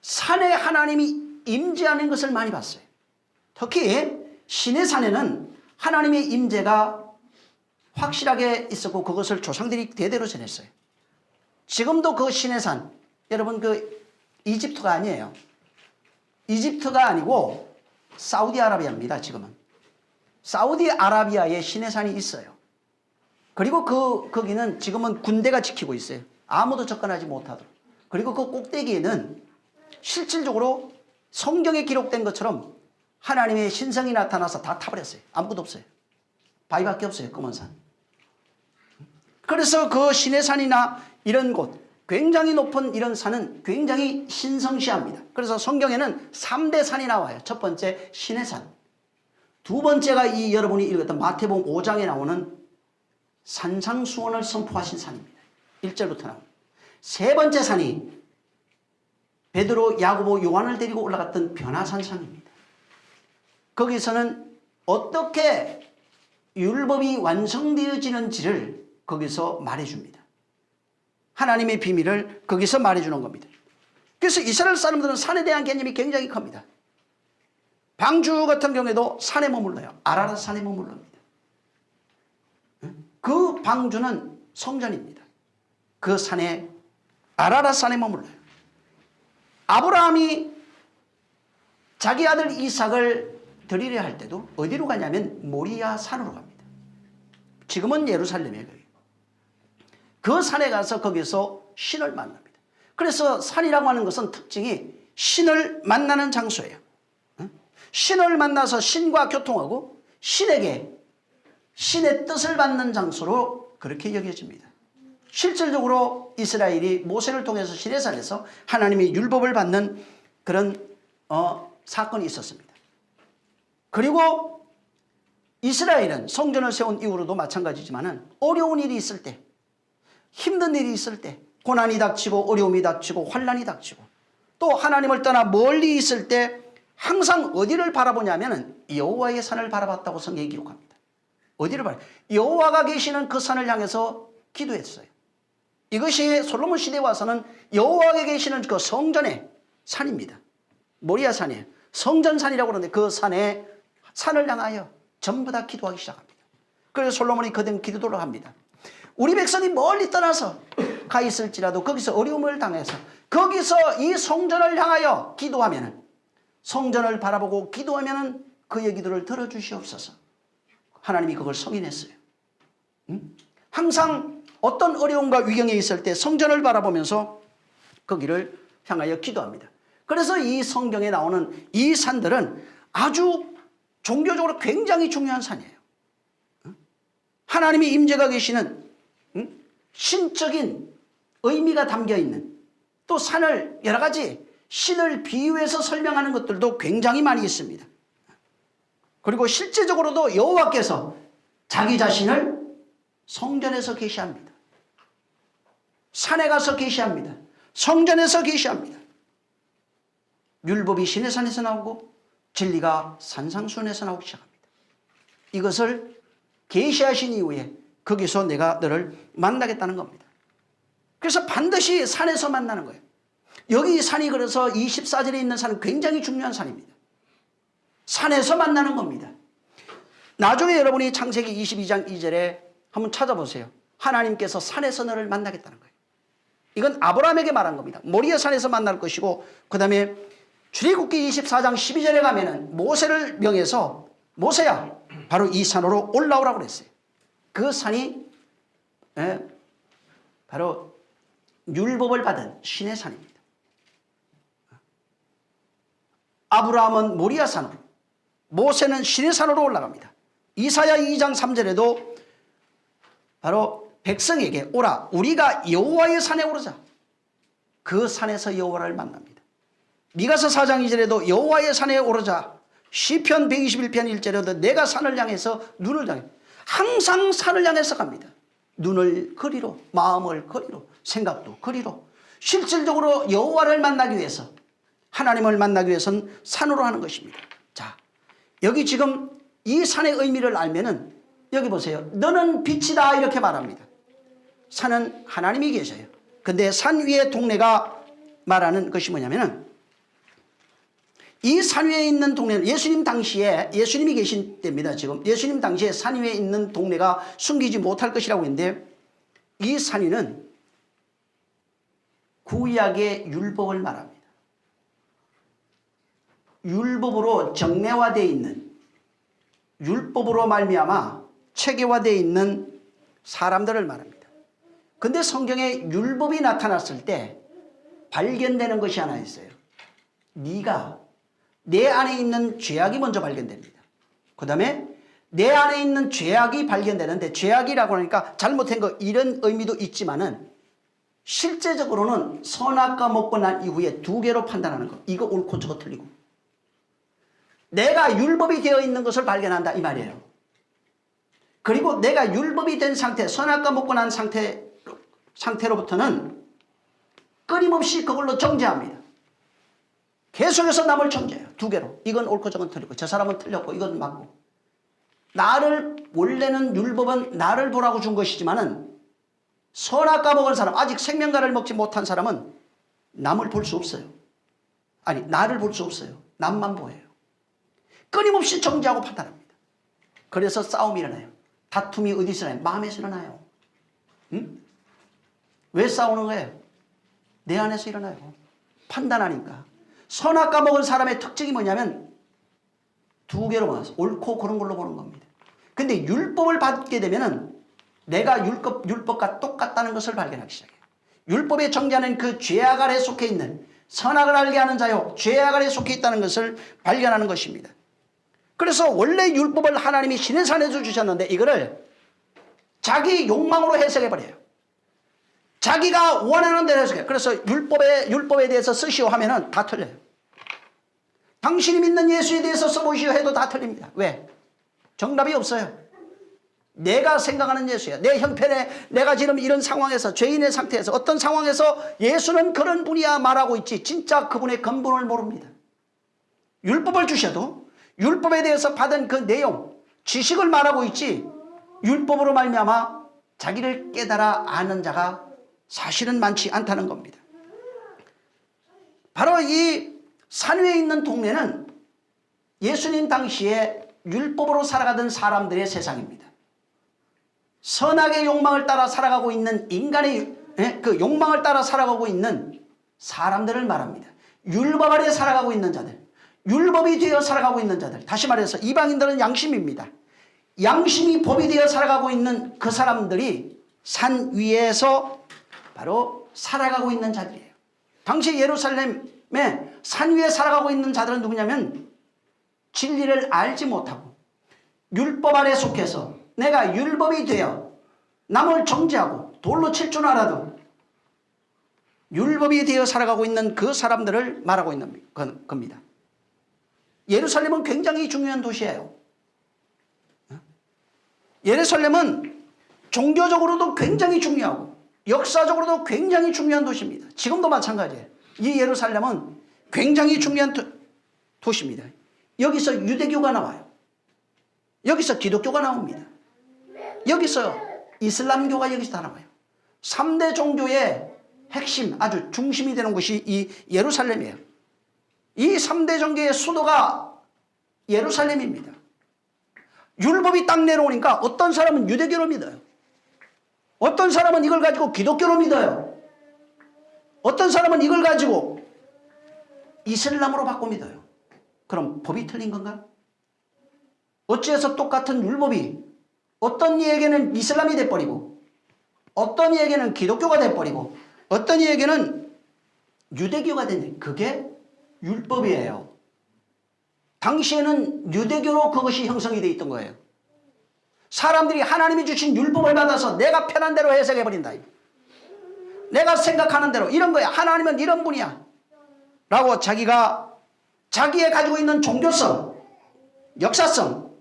산에 하나님이 임재하는 것을 많이 봤어요. 특히 시내산에는 하나님의 임재가 확실하게 있었고 그것을 조상들이 대대로 전했어요. 지금도 그 시내산, 여러분 그 이집트가 아니에요. 이집트가 아니고 사우디아라비아입니다. 지금은. 사우디아라비아에 시내산이 있어요. 그리고 거기는 지금은 군대가 지키고 있어요. 아무도 접근하지 못하도록. 그리고 그 꼭대기에는 실질적으로 성경에 기록된 것처럼 하나님의 신성이 나타나서 다 타버렸어요. 아무것도 없어요. 바위밖에 없어요. 검은 산. 그래서 그 시내산이나 이런 곳, 굉장히 높은 이런 산은 굉장히 신성시합니다. 그래서 성경에는 3대 산이 나와요. 첫 번째 시내산. 두 번째가 이 여러분이 읽었던 마태복음 5장에 나오는 산상수훈을 선포하신 산입니다. 1절부터 나옵니다. 세 번째 산이 베드로, 야고보, 요한을 데리고 올라갔던 변화산 산입니다. 거기서는 어떻게 율법이 완성되어지는지를 거기서 말해줍니다. 하나님의 비밀을 거기서 말해주는 겁니다. 그래서 이스라엘 사람들은 산에 대한 개념이 굉장히 큽니다. 방주 같은 경우에도 산에 머물러요. 아라랏 산에 머물릅니다. 그 방주는 성전입니다. 그 산에 아라랏 산에 머물러요. 아브라함이 자기 아들 이삭을 드리려 할 때도 어디로 가냐면 모리아 산으로 갑니다. 지금은 예루살렘이에요. 그 산에 가서 거기서 신을 만납니다. 그래서 산이라고 하는 것은 특징이 신을 만나는 장소예요. 신을 만나서 신과 교통하고 신에게 신의 뜻을 받는 장소로 그렇게 여겨집니다. 실질적으로 이스라엘이 모세를 통해서 시내산에서 하나님의 율법을 받는 그런 사건이 있었습니다. 그리고 이스라엘은 성전을 세운 이후로도 마찬가지지만 어려운 일이 있을 때, 힘든 일이 있을 때, 고난이 닥치고 어려움이 닥치고 환난이 닥치고 또 하나님을 떠나 멀리 있을 때 항상 어디를 바라보냐면 여호와의 산을 바라봤다고 성경이 기록합니다. 어디를 바라? 여호와가 계시는 그 산을 향해서 기도했어요. 이것이 솔로몬 시대에 와서는 여호와가 계시는 그 성전의 산입니다. 모리아 산이에요. 성전산이라고 그러는데 그 산에 산을 향하여 전부 다 기도하기 시작합니다. 그래서 솔로몬이 거듭 기도를 합니다. 우리 백성이 멀리 떠나서 가 있을지라도 거기서 어려움을 당해서 거기서 이 성전을 향하여 기도하면은 성전을 바라보고 기도하면은 그의 기도를 들어주시옵소서. 하나님이 그걸 성인했어요. 항상 어떤 어려움과 위경에 있을 때 성전을 바라보면서 거기를 향하여 기도합니다. 그래서 이 성경에 나오는 이 산들은 아주 종교적으로 굉장히 중요한 산이에요. 하나님의 임재가 계시는 신적인 의미가 담겨있는 또 산을 여러 가지 신을 비유해서 설명하는 것들도 굉장히 많이 있습니다. 그리고 실제적으로도 여호와께서 자기 자신을 성전에서 계시합니다. 산에 가서 계시합니다. 성전에서 계시합니다. 율법이 시내산에서 나오고 진리가 산상수훈에서 나오기 시작합니다. 이것을 계시하신 이후에 거기서 내가 너를 만나겠다는 겁니다. 그래서 반드시 산에서 만나는 거예요. 여기 산이 그래서 24절에 있는 산은 굉장히 중요한 산입니다. 산에서 만나는 겁니다. 나중에 여러분이 창세기 22장 2절에 한번 찾아보세요. 하나님께서 산에서 너를 만나겠다는 거예요. 이건 아브라함에게 말한 겁니다. 모리아 산에서 만날 것이고 그 다음에 출애굽기 24장 12절에 가면은 모세를 명해서 모세야 바로 이 산으로 올라오라고 그랬어요. 그 산이 바로 율법을 받은 신의 산입니다. 아브라함은 모리아 산으로, 모세는 신의 산으로 올라갑니다. 이사야 2장 3절에도 바로 백성에게 오라 우리가 여호와의 산에 오르자. 그 산에서 여호와를 만납니다. 미가서 4장 2절에도 여호와의 산에 오르자. 시편 121편 1절에도 내가 산을 향해서 눈을 향해 항상 산을 향해서 갑니다. 눈을 거리로, 마음을 거리로, 생각도 거리로. 실질적으로 여호와를 만나기 위해서, 하나님을 만나기 위해서는 산으로 하는 것입니다. 자, 여기 지금 이 산의 의미를 알면은 여기 보세요. 너는 빛이다 이렇게 말합니다. 산은 하나님이 계셔요. 근데 산 위의 동네가 말하는 것이 뭐냐면은 이 산 위에 있는 동네는 예수님 당시에, 예수님이 계신 때입니다. 지금 예수님 당시에 산 위에 있는 동네가 숨기지 못할 것이라고 했는데, 이 산 위는 구약의 율법을 말합니다. 율법으로 정례화되어 있는, 율법으로 말미암아 체계화되어 있는 사람들을 말합니다. 근데 성경에 율법이 나타났을 때 발견되는 것이 하나 있어요. 네가 내 안에 있는 죄악이 먼저 발견됩니다. 그 다음에 내 안에 있는 죄악이 발견되는데, 죄악이라고 하니까 잘못한 거 이런 의미도 있지만은 실제적으로는 선악과 먹고 난 이후에 두 개로 판단하는 거. 이거 옳고 저거 틀리고. 내가 율법이 되어 있는 것을 발견한다 이 말이에요. 그리고 내가 율법이 된 상태, 선악과 먹고 난 상태로부터는 끊임없이 그걸로 정죄합니다. 계속해서 남을 정죄해요. 두 개로. 이건 옳고 저건 틀리고, 저 사람은 틀렸고 이건 맞고. 나를, 원래는 율법은 나를 보라고 준 것이지만은 선악과 먹은 사람, 아직 생명과를 먹지 못한 사람은 남을 볼 수 없어요. 아니, 나를 볼 수 없어요. 남만 보여요. 끊임없이 정죄하고 판단합니다. 그래서 싸움이 일어나요. 다툼이 어디서 일어나요? 마음에서 일어나요. 응? 왜 싸우는 거예요? 내 안에서 일어나요. 판단하니까. 선악과 먹은 사람의 특징이 뭐냐면 두 개로 모아서 옳고 그런 걸로 보는 겁니다. 근데 율법을 받게 되면은 내가 율법과 똑같다는 것을 발견하기 시작해요. 율법의 정죄하는 그 죄악 아래 속해 있는, 선악을 알게 하는 자요, 죄악 아래 속해 있다는 것을 발견하는 것입니다. 그래서 원래 율법을 하나님이 신의 산에서 주셨는데 이거를 자기 욕망으로 해석해버려요. 자기가 원하는 대로 해석해요. 그래서 율법에 대해서 쓰시오 하면은 다 틀려요. 당신이 믿는 예수에 대해서 써보시오 해도 다 틀립니다. 왜? 정답이 없어요. 내가 생각하는 예수야. 내 형편에 내가 지금 이런 상황에서, 죄인의 상태에서 어떤 상황에서 예수는 그런 분이야 말하고 있지, 진짜 그분의 근본을 모릅니다. 율법을 주셔도 율법에 대해서 받은 그 내용, 지식을 말하고 있지, 율법으로 말미암아 자기를 깨달아 아는 자가 사실은 많지 않다는 겁니다. 바로 이 산 위에 있는 동네는 예수님 당시에 율법으로 살아가던 사람들의 세상입니다. 선악의 욕망을 따라 살아가고 있는 인간의 그 욕망을 따라 살아가고 있는 사람들을 말합니다. 율법 아래 살아가고 있는 자들, 율법이 되어 살아가고 있는 자들, 다시 말해서 이방인들은 양심입니다. 양심이 법이 되어 살아가고 있는 그 사람들이 산 위에서 바로 살아가고 있는 자들이에요. 당시 예루살렘에 산 위에 살아가고 있는 자들은 누구냐면 진리를 알지 못하고 율법 아래 속해서 내가 율법이 되어 남을 정죄하고 돌로 칠 줄 알아도 율법이 되어 살아가고 있는 그 사람들을 말하고 있는 겁니다. 예루살렘은 굉장히 중요한 도시예요. 예루살렘은 종교적으로도 굉장히 중요하고 역사적으로도 굉장히 중요한 도시입니다. 지금도 마찬가지예요. 이 예루살렘은 굉장히 중요한 도시입니다. 여기서 유대교가 나와요. 여기서 기독교가 나옵니다. 여기서 이슬람교가 여기서 다 나와요. 3대 종교의 핵심, 아주 중심이 되는 곳이 이 예루살렘이에요. 이 3대 종교의 수도가 예루살렘입니다. 율법이 딱 내려오니까 어떤 사람은 유대교로 믿어요. 어떤 사람은 이걸 가지고 기독교로 믿어요. 어떤 사람은 이걸 가지고 이슬람으로 바꿔 믿어요. 그럼 법이 틀린 건가? 어찌해서 똑같은 율법이 어떤 이에게는 이슬람이 돼버리고 어떤 이에게는 기독교가 돼버리고 어떤 이에게는 유대교가 되냐? 그게 율법이에요. 당시에는 유대교로 그것이 형성이 되어 있던 거예요. 사람들이 하나님이 주신 율법을 받아서 내가 편한 대로 해석해버린다. 내가 생각하는 대로 이런 거야. 하나님은 이런 분이야 라고 자기가 자기의 가지고 있는 종교성, 역사성,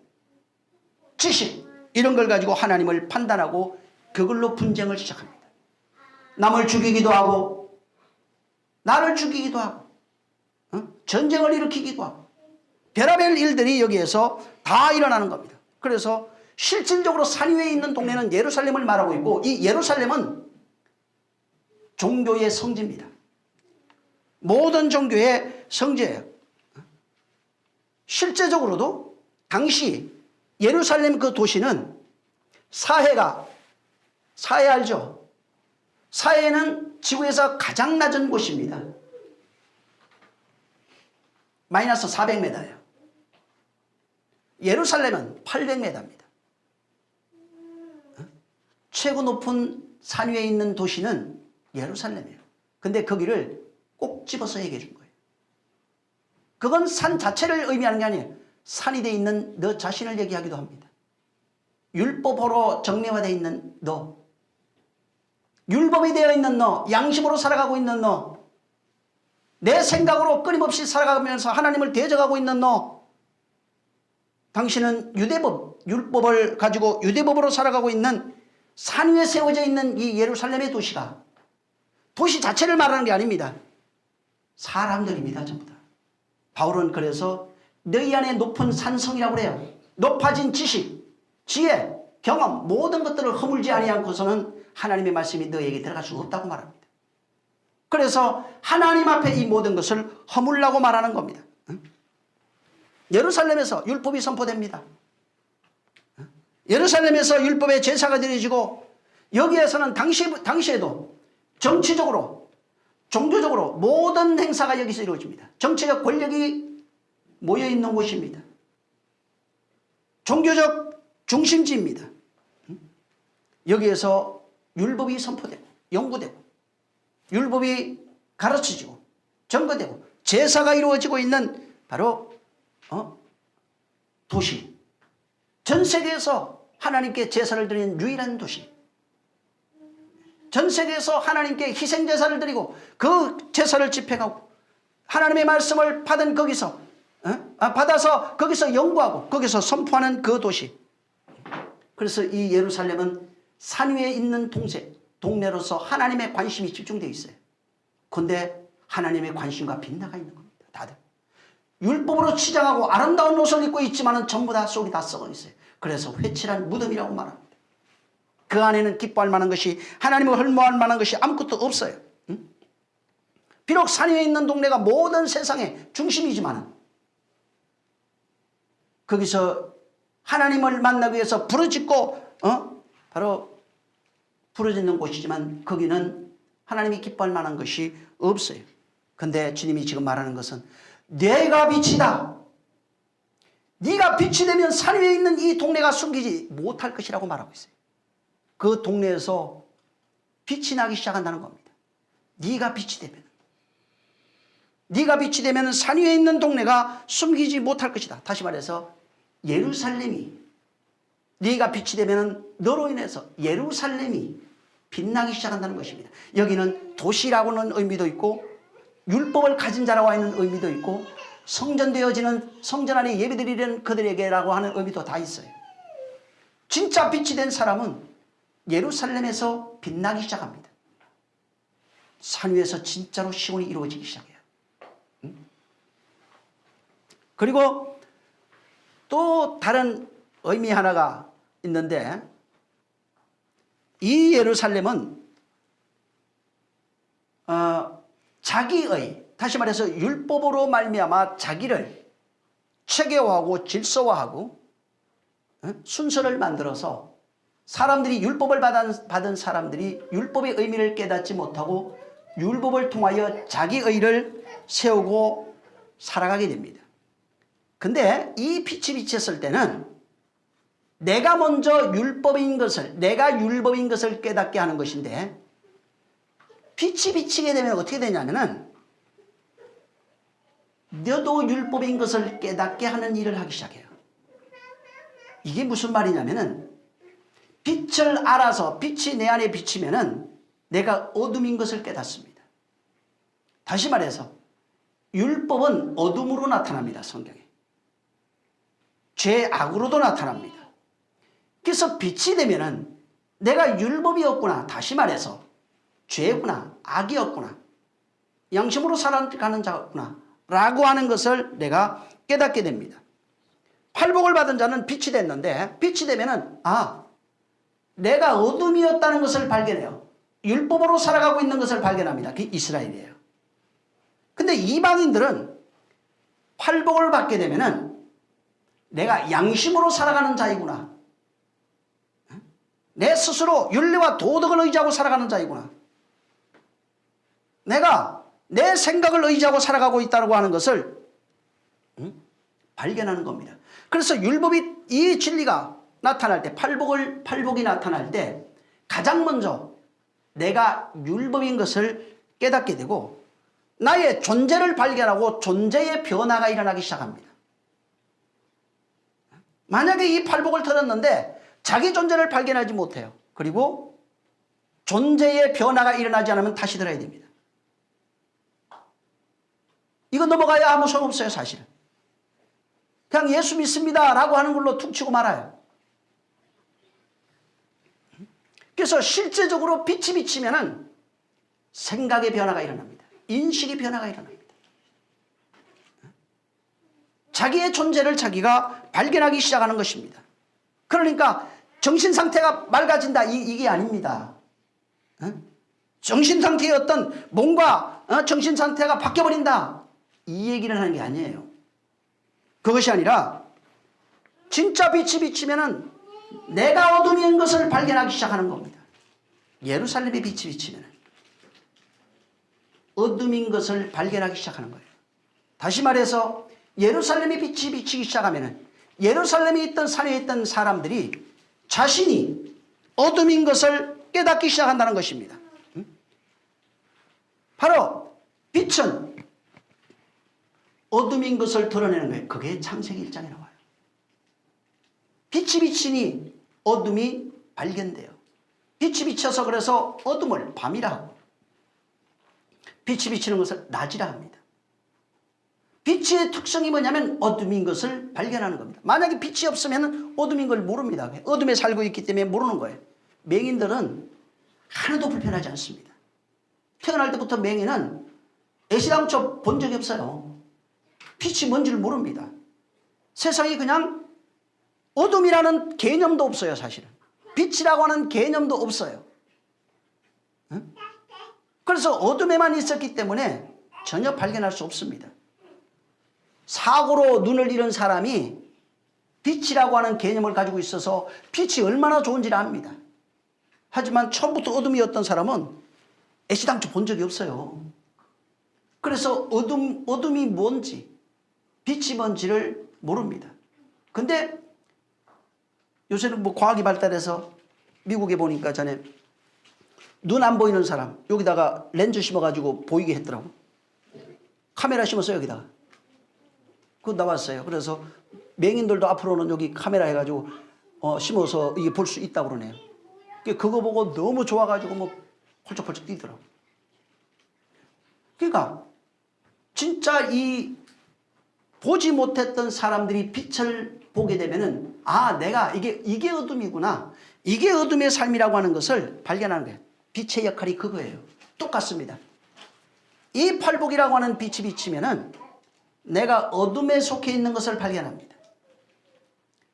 지식 이런 걸 가지고 하나님을 판단하고 그걸로 분쟁을 시작합니다. 남을 죽이기도 하고 나를 죽이기도 하고 전쟁을 일으키기도 하고 별의별 일들이 여기에서 다 일어나는 겁니다. 그래서 실질적으로 산 위에 있는 동네는 예루살렘을 말하고 있고 이 예루살렘은 종교의 성지입니다. 모든 종교의 성지예요. 실제적으로도 당시 예루살렘 그 도시는 사해 알죠? 사해는 지구에서 가장 낮은 곳입니다. 마이너스 400m예요. 예루살렘은 800m입니다. 최고 높은 산 위에 있는 도시는 예루살렘이에요. 근데 거기를 꼭 집어서 얘기해 준 거예요. 그건 산 자체를 의미하는 게 아니에요. 산이 돼 있는 너 자신을 얘기하기도 합니다. 율법으로 정례화되어 있는 너, 율법이 되어 있는 너, 양심으로 살아가고 있는 너, 내 생각으로 끊임없이 살아가면서 하나님을 대적하고 있는 너, 당신은 유대법, 율법을 가지고 유대법으로 살아가고 있는 산 위에 세워져 있는 이 예루살렘의 도시가, 도시 자체를 말하는 게 아닙니다. 사람들입니다. 전부 다. 바울은 그래서 너희 안에 높은 산성이라고 그래요. 높아진 지식, 지혜, 경험, 모든 것들을 허물지 아니하고서는 하나님의 말씀이 너에게 들어갈 수 없다고 말합니다. 그래서 하나님 앞에 이 모든 것을 허물라고 말하는 겁니다. 예루살렘에서 율법이 선포됩니다. 예루살렘에서 율법의 제사가 드려지고, 여기에서는 당시에도 정치적으로, 종교적으로 모든 행사가 여기서 이루어집니다. 정치적 권력이 모여있는 곳입니다. 종교적 중심지입니다. 여기에서 율법이 선포되고 연구되고 율법이 가르쳐지고 전거되고 제사가 이루어지고 있는 바로 도시, 전 세계에서 하나님께 제사를 드리는 유일한 도시, 전 세계에서 하나님께 희생제사를 드리고 그 제사를 집행하고 하나님의 말씀을 받은 거기서 받아서 거기서 연구하고 거기서 선포하는 그 도시. 그래서 이 예루살렘은 산 위에 있는 동네로서 하나님의 관심이 집중되어 있어요. 그런데 하나님의 관심과 빗나가 있는 겁니다. 다들 율법으로 치장하고 아름다운 옷을 입고 있지만 전부 다 속이 다 썩어 있어요. 그래서 회칠한 무덤이라고 말합니다. 그 안에는 기뻐할 만한 것이, 하나님을 헐모할 만한 것이 아무것도 없어요. 비록 산 위에 있는 동네가 모든 세상의 중심이지만 거기서 하나님을 만나기 위해서 부르짖고 바로 부르짖는 곳이지만 거기는 하나님이 기뻐할 만한 것이 없어요. 그런데 주님이 지금 말하는 것은 내가 빛이다. 네가 빛이 되면 산 위에 있는 이 동네가 숨기지 못할 것이라고 말하고 있어요. 그 동네에서 빛이 나기 시작한다는 겁니다. 네가 빛이 되면 산 위에 있는 동네가 숨기지 못할 것이다. 다시 말해서 예루살렘이, 네가 빛이 되면 너로 인해서 예루살렘이 빛나기 시작한다는 것입니다. 여기는 도시라고는 의미도 있고 율법을 가진 자라고 하는 의미도 있고 성전되어지는 성전 안에 예배드리는 그들에게라고 하는 의미도 다 있어요. 진짜 빛이 된 사람은 예루살렘에서 빛나기 시작합니다. 산 위에서 진짜로 시온이 이루어지기 시작해요. 그리고 또 다른 의미 하나가 있는데, 이 예루살렘은 자기의, 다시 말해서 율법으로 말미암아 자기를 체계화하고 질서화하고 순서를 만들어서 사람들이 율법을 받은 사람들이 율법의 의미를 깨닫지 못하고 율법을 통하여 자기의를 세우고 살아가게 됩니다. 근데 이 빛이 비쳤을 때는 내가 먼저 율법인 것을, 내가 율법인 것을 깨닫게 하는 것인데, 빛이 비치게 되면 어떻게 되냐면은 너도 율법인 것을 깨닫게 하는 일을 하기 시작해요. 이게 무슨 말이냐면은 빛을 알아서 빛이 내 안에 비치면은 내가 어둠인 것을 깨닫습니다. 다시 말해서 율법은 어둠으로 나타납니다. 성경에. 죄악으로도 나타납니다. 그래서 빛이 되면은 내가 율법이었구나, 다시 말해서 죄구나, 악이었구나, 양심으로 살아가는 자구나 라고 하는 것을 내가 깨닫게 됩니다. 팔복을 받은 자는 빛이 됐는데, 빛이 되면은 내가 어둠이었다는 것을 발견해요. 율법으로 살아가고 있는 것을 발견합니다. 그게 이스라엘이에요. 근데 이방인들은 팔복을 받게 되면은 내가 양심으로 살아가는 자이구나. 내 스스로 윤리와 도덕을 의지하고 살아가는 자이구나. 내가 내 생각을 의지하고 살아가고 있다고 하는 것을 발견하는 겁니다. 그래서 율법이 이 진리가 나타날 때 팔복이 나타날 때 가장 먼저 내가 율법인 것을 깨닫게 되고 나의 존재를 발견하고 존재의 변화가 일어나기 시작합니다. 만약에 이 팔복을 들었는데 자기 존재를 발견하지 못해요. 그리고 존재의 변화가 일어나지 않으면 다시 들어야 됩니다. 이거 넘어가야 아무 소용없어요, 사실은. 그냥 예수 믿습니다 라고 하는 걸로 툭 치고 말아요. 그래서 실제적으로 빛이 비치면은 생각의 변화가 일어납니다. 인식의 변화가 일어납니다. 자기의 존재를 자기가 발견하기 시작하는 것입니다. 그러니까 정신 상태가 맑아진다 이게 아닙니다. 정신 상태의 어떤 몸과 정신 상태가 바뀌어버린다 이 얘기를 하는 게 아니에요. 그것이 아니라 진짜 빛이 비치면은 내가 어둠인 것을 발견하기 시작하는 겁니다. 예루살렘의 빛이 비치면 어둠인 것을 발견하기 시작하는 거예요. 다시 말해서 예루살렘의 빛이 비치기 시작하면 예루살렘에 있던 산에 있던 사람들이 자신이 어둠인 것을 깨닫기 시작한다는 것입니다. 바로 빛은 어둠인 것을 드러내는 거예요. 그게 창세기 1장에 나와요. 빛이 비치니 어둠이 발견돼요. 빛이 비쳐서 그래서 어둠을 밤이라 하고 빛이 비치는 것을 낮이라 합니다. 빛의 특성이 뭐냐면 어둠인 것을 발견하는 겁니다. 만약에 빛이 없으면 어둠인 걸 모릅니다. 어둠에 살고 있기 때문에 모르는 거예요. 맹인들은 하나도 불편하지 않습니다. 태어날 때부터 맹인은 애시당초 본 적이 없어요. 빛이 뭔지를 모릅니다. 세상이 그냥 어둠이라는 개념도 없어요. 사실은 빛이라고 하는 개념도 없어요. 그래서 어둠에만 있었기 때문에 전혀 발견할 수 없습니다. 사고로 눈을 잃은 사람이 빛이라고 하는 개념을 가지고 있어서 빛이 얼마나 좋은지를 압니다. 하지만 처음부터 어둠이었던 사람은 애시당초 본 적이 없어요. 그래서 어둠이 뭔지 빛이 뭔지를 모릅니다. 근데 요새는 뭐 과학이 발달해서 미국에 보니까 전에 눈 안 보이는 사람 여기다가 렌즈 심어가지고 보이게 했더라고. 카메라 심었어요 여기다가. 그거 나왔어요. 그래서 맹인들도 앞으로는 여기 카메라 해가지고 심어서 이게 볼 수 있다고 그러네요. 그거 보고 너무 좋아가지고 뭐 펄쩍펄쩍 뛰더라고. 그러니까 진짜 이 보지 못했던 사람들이 빛을 보게 되면은 내가 이게 어둠이구나. 이게 어둠의 삶이라고 하는 것을 발견하는 거예요. 빛의 역할이 그거예요. 똑같습니다. 이 팔복이라고 하는 빛이 비치면은 내가 어둠에 속해 있는 것을 발견합니다.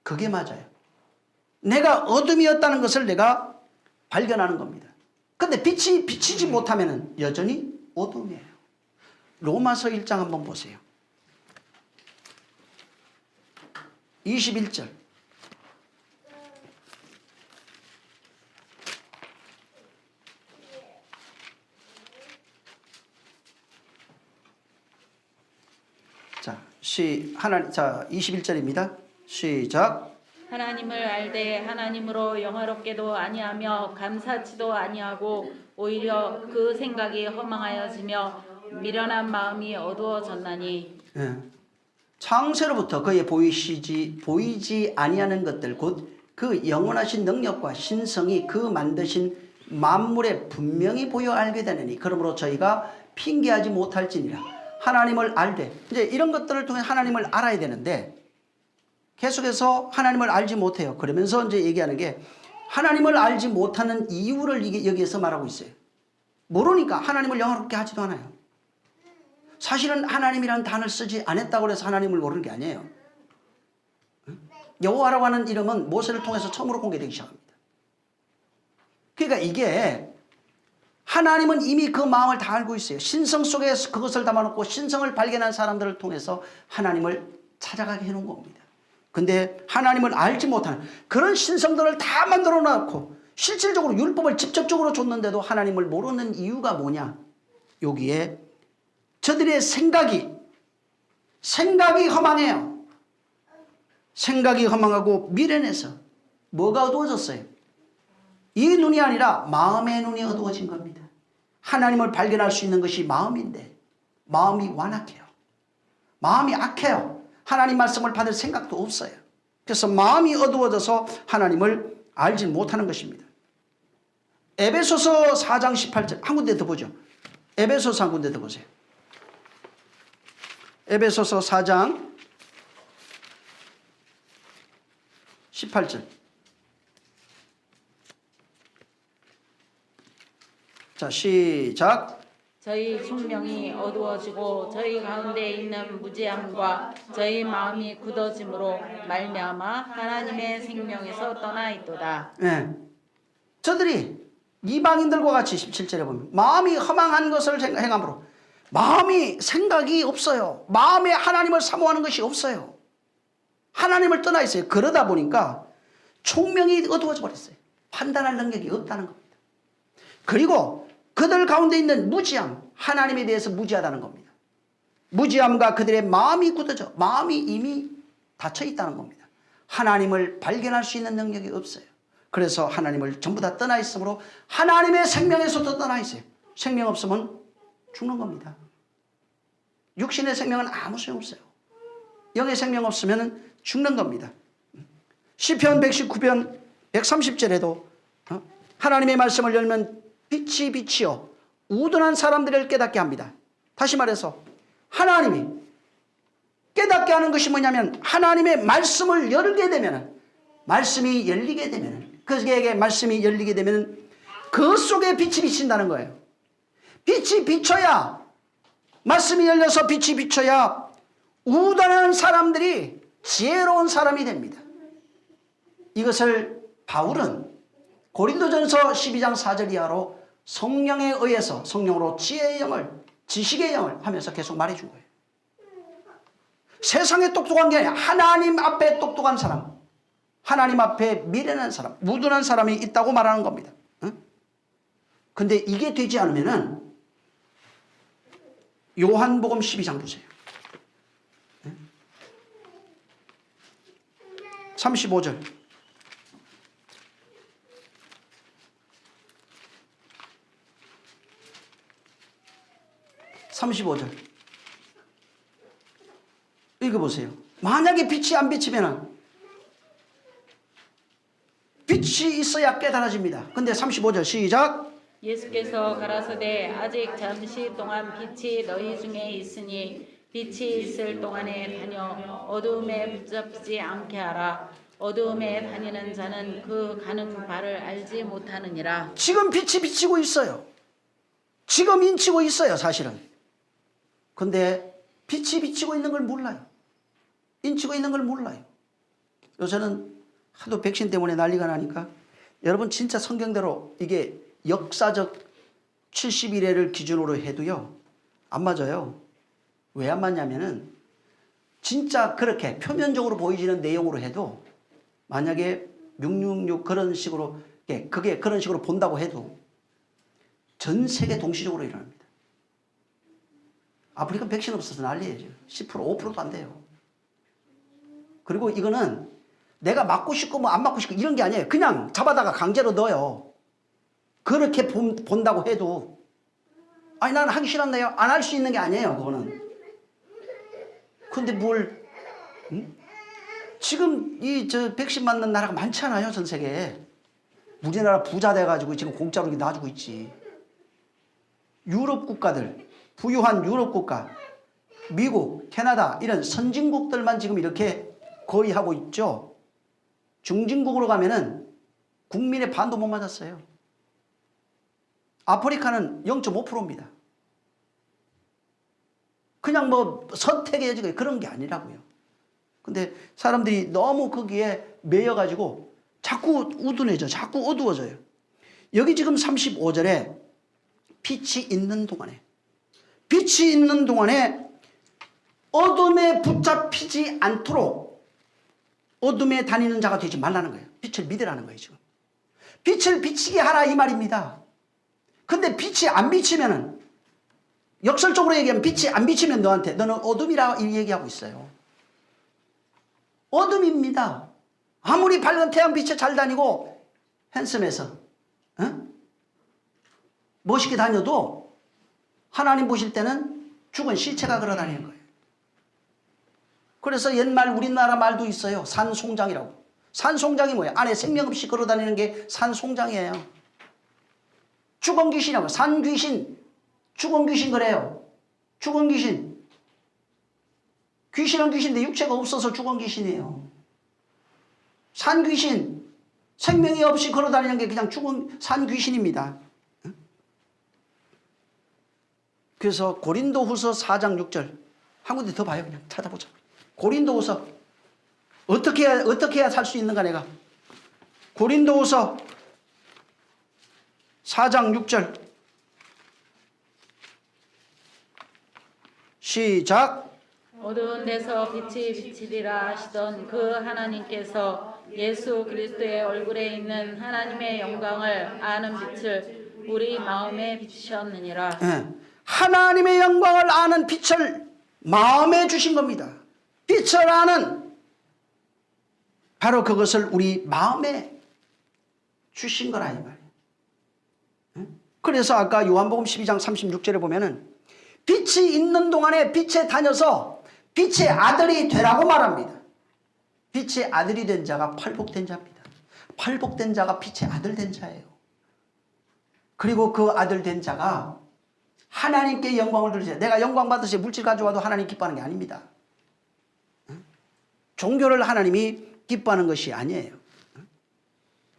그게 맞아요. 내가 어둠이었다는 것을 내가 발견하는 겁니다. 근데 빛이 비치지 못하면은 여전히 어둠이에요. 로마서 1장 한번 보세요. 21절. 자, 21절입니다. 시작. 하나님을 알되 하나님으로 영화롭게도 아니하며 감사치도 아니하고 오히려 그 생각이 허망하여지며 미련한 마음이 어두워졌나니. 창세로부터 그의 보이지 아니하는 것들 곧 그 영원하신 능력과 신성이 그 만드신 만물에 분명히 보여 알게 되느니 그러므로 저희가 핑계하지 못할지니라. 하나님을 알되 이제 이런 것들을 통해 하나님을 알아야 되는데 계속해서 하나님을 알지 못해요. 그러면서 이제 얘기하는 게 하나님을 알지 못하는 이유를 여기에서 말하고 있어요. 모르니까 하나님을 영화롭게 하지도 않아요. 사실은 하나님이라는 단어를 쓰지 않았다고 해서 하나님을 모르는 게 아니에요. 여호와라고 하는 이름은 모세를 통해서 처음으로 공개되기 시작합니다. 그러니까 이게 하나님은 이미 그 마음을 다 알고 있어요. 신성 속에 그것을 담아놓고 신성을 발견한 사람들을 통해서 하나님을 찾아가게 해놓은 겁니다. 근데 하나님을 알지 못하는 그런 신성들을 다 만들어 놓고 실질적으로 율법을 직접적으로 줬는데도 하나님을 모르는 이유가 뭐냐? 여기에 저들의 생각이 허망해요. 생각이 허망하고 미련해서 뭐가 어두워졌어요? 이 눈이 아니라 마음의 눈이 어두워진 겁니다. 하나님을 발견할 수 있는 것이 마음인데 마음이 완악해요. 마음이 악해요. 하나님 말씀을 받을 생각도 없어요. 그래서 마음이 어두워져서 하나님을 알지 못하는 것입니다. 에베소서 4장 18절 한 군데 더 보죠. 에베소서 한 군데 더 보세요. 에베소서 4장 18절. 자, 시작. 저희 총명이 어두워지고 저희 가운데 있는 무지함과 저희 마음이 굳어짐으로 말미암아 하나님의 생명에서 떠나 있도다. 네. 저들이 이방인들과 같이 17절에 보면 마음이 허망한 것을 행함으로 마음이 생각이 없어요. 마음에 하나님을 사모하는 것이 없어요. 하나님을 떠나 있어요. 그러다 보니까 총명이 어두워져 버렸어요. 판단할 능력이 없다는 겁니다. 그리고 그들 가운데 있는 무지함, 하나님에 대해서 무지하다는 겁니다. 무지함과 그들의 마음이 굳어져 마음이 이미 닫혀 있다는 겁니다. 하나님을 발견할 수 있는 능력이 없어요. 그래서 하나님을 전부 다 떠나 있으므로 하나님의 생명에서도 떠나 있어요. 생명 없으면 죽는 겁니다. 육신의 생명은 아무 소용없어요. 영의 생명 없으면 죽는 겁니다. 시편 119편 130절에도 하나님의 말씀을 열면 빛이 빛이요 우둔한 사람들을 깨닫게 합니다. 다시 말해서 하나님이 깨닫게 하는 것이 뭐냐면 하나님의 말씀을 열게 되면 말씀이 열리게 되면 그에게 말씀이 열리게 되면 그 속에 빛이 비친다는 거예요. 빛이 비쳐야 말씀이 열려서 빛이 비쳐야 우둔한 사람들이 지혜로운 사람이 됩니다. 이것을 바울은 고린도전서 12장 4절 이하로 성령에 의해서 성령으로 지혜의 영을 지식의 영을 하면서 계속 말해준 거예요. 세상에 똑똑한 게 아니라 하나님 앞에 똑똑한 사람, 하나님 앞에 미련한 사람, 무둔한 사람이 있다고 말하는 겁니다. 근데 이게 되지 않으면은 요한복음 12장 보세요. 35절. 읽어보세요. 만약에 빛이 안 비치면 빛이 있어야 깨달아집니다. 근데 35절 시작. 예수께서 가라사대 아직 잠시 동안 빛이 너희 중에 있으니 빛이 있을 동안에 다녀 어두움에 붙잡지 않게 하라. 어두움에 다니는 자는 그 가는 바를 알지 못하느니라. 지금 빛이 비치고 있어요. 지금 인치고 있어요, 사실은. 근데 빛이 비치고 있는 걸 몰라요. 인치고 있는 걸 몰라요. 요새는 하도 백신 때문에 난리가 나니까 여러분 진짜 성경대로 이게 역사적 70일회를 기준으로 해도요 안 맞아요. 왜 안 맞냐면은 진짜 그렇게 표면적으로 보이지는 내용으로 해도 만약에 666 그런 식으로 그게 그런 식으로 본다고 해도 전 세계 동시적으로 일어납니다. 아프리카 백신 없어서 난리예요. 10% 5%도 안 돼요. 그리고 이거는 내가 맞고 싶고 뭐 안 맞고 싶고 이런 게 아니에요. 그냥 잡아다가 강제로 넣어요. 그렇게 본다고 해도 아니 나는 하기 싫었네요. 안 할 수 있는 게 아니에요. 그거는. 근데 뭘 지금 이 저 백신 맞는 나라가 많지 않아요. 전 세계에. 우리나라 부자 돼가지고 지금 공짜로 이렇게 놔주고 있지. 유럽 국가들, 부유한 유럽 국가, 미국, 캐나다 이런 선진국들만 지금 이렇게 거의 하고 있죠. 중진국으로 가면은 국민의 반도 못 맞았어요. 아프리카는 0.5%입니다. 그냥 뭐 선택의 여지가 그런 게 아니라고요. 근데 사람들이 너무 거기에 매여가지고 자꾸 우둔해져, 자꾸 어두워져요. 여기 지금 35절에 빛이 있는 동안에 어둠에 붙잡히지 않도록 어둠에 다니는 자가 되지 말라는 거예요. 빛을 믿으라는 거예요. 지금 빛을 비치게 하라 이 말입니다. 근데 빛이 안 비치면은, 역설적으로 얘기하면 빛이 안 비치면 너한테 너는 어둠이라 얘기하고 있어요. 어둠입니다. 아무리 밝은 태양빛에 잘 다니고 핸섬에서 멋있게 다녀도 하나님 보실 때는 죽은 시체가 걸어 다니는 거예요. 그래서 옛말 우리나라 말도 있어요. 산송장이라고. 산송장이 뭐예요? 안에 생명 없이 걸어 다니는 게 산송장이에요. 죽은 귀신이라고. 산귀신, 죽은 귀신 그래요. 죽은 귀신. 귀신은 귀신인데 육체가 없어서 죽은 귀신이에요. 산귀신, 생명이 없이 걸어 다니는 게 그냥 죽은 산귀신입니다. 그래서 고린도후서 4장 6절 한 군데 더 봐요. 그냥 찾아보자. 고린도후서 어떻게 해야 살 수 있는가 내가. 고린도후서 4장 6절 시작. 어두운 데서 빛이 비치리라 하시던 그 하나님께서 예수 그리스도의 얼굴에 있는 하나님의 영광을 아는 빛을 우리 마음에 비추셨느니라. 예. 하나님의 영광을 아는 빛을 마음에 주신 겁니다. 빛을 아는, 바로 그것을 우리 마음에 주신 거라 이 말이에요. 그래서 아까 요한복음 12장 36절에 보면은 빛이 있는 동안에 빛에 다녀서 빛의 아들이 되라고 말합니다. 빛의 아들이 된 자가 팔복된 자입니다. 팔복된 자가 빛의 아들 된 자예요. 그리고 그 아들 된 자가 하나님께 영광을 돌리세요. 내가 영광 받으세요. 물질 가져와도 하나님 기뻐하는 게 아닙니다. 종교를 하나님이 기뻐하는 것이 아니에요.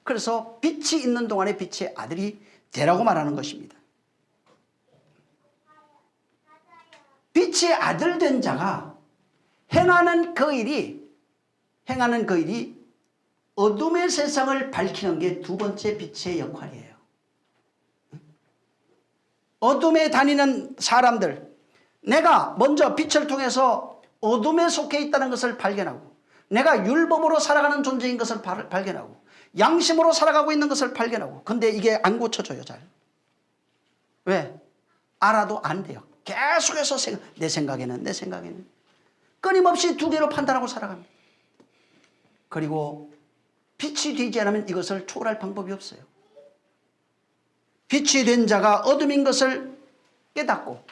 그래서 빛이 있는 동안에 빛의 아들이 되라고 말하는 것입니다. 빛의 아들 된 자가 행하는 그 일이 어둠의 세상을 밝히는 게 두 번째 빛의 역할이에요. 어둠에 다니는 사람들, 내가 먼저 빛을 통해서 어둠에 속해 있다는 것을 발견하고, 내가 율법으로 살아가는 존재인 것을 발견하고, 양심으로 살아가고 있는 것을 발견하고. 근데 이게 안 고쳐져요. 잘. 왜? 알아도 안 돼요. 계속해서 내 생각에는 끊임없이 두 개로 판단하고 살아갑니다. 그리고 빛이 되지 않으면 이것을 초월할 방법이 없어요. 빛이 된 자가 어둠인 것을 깨닫고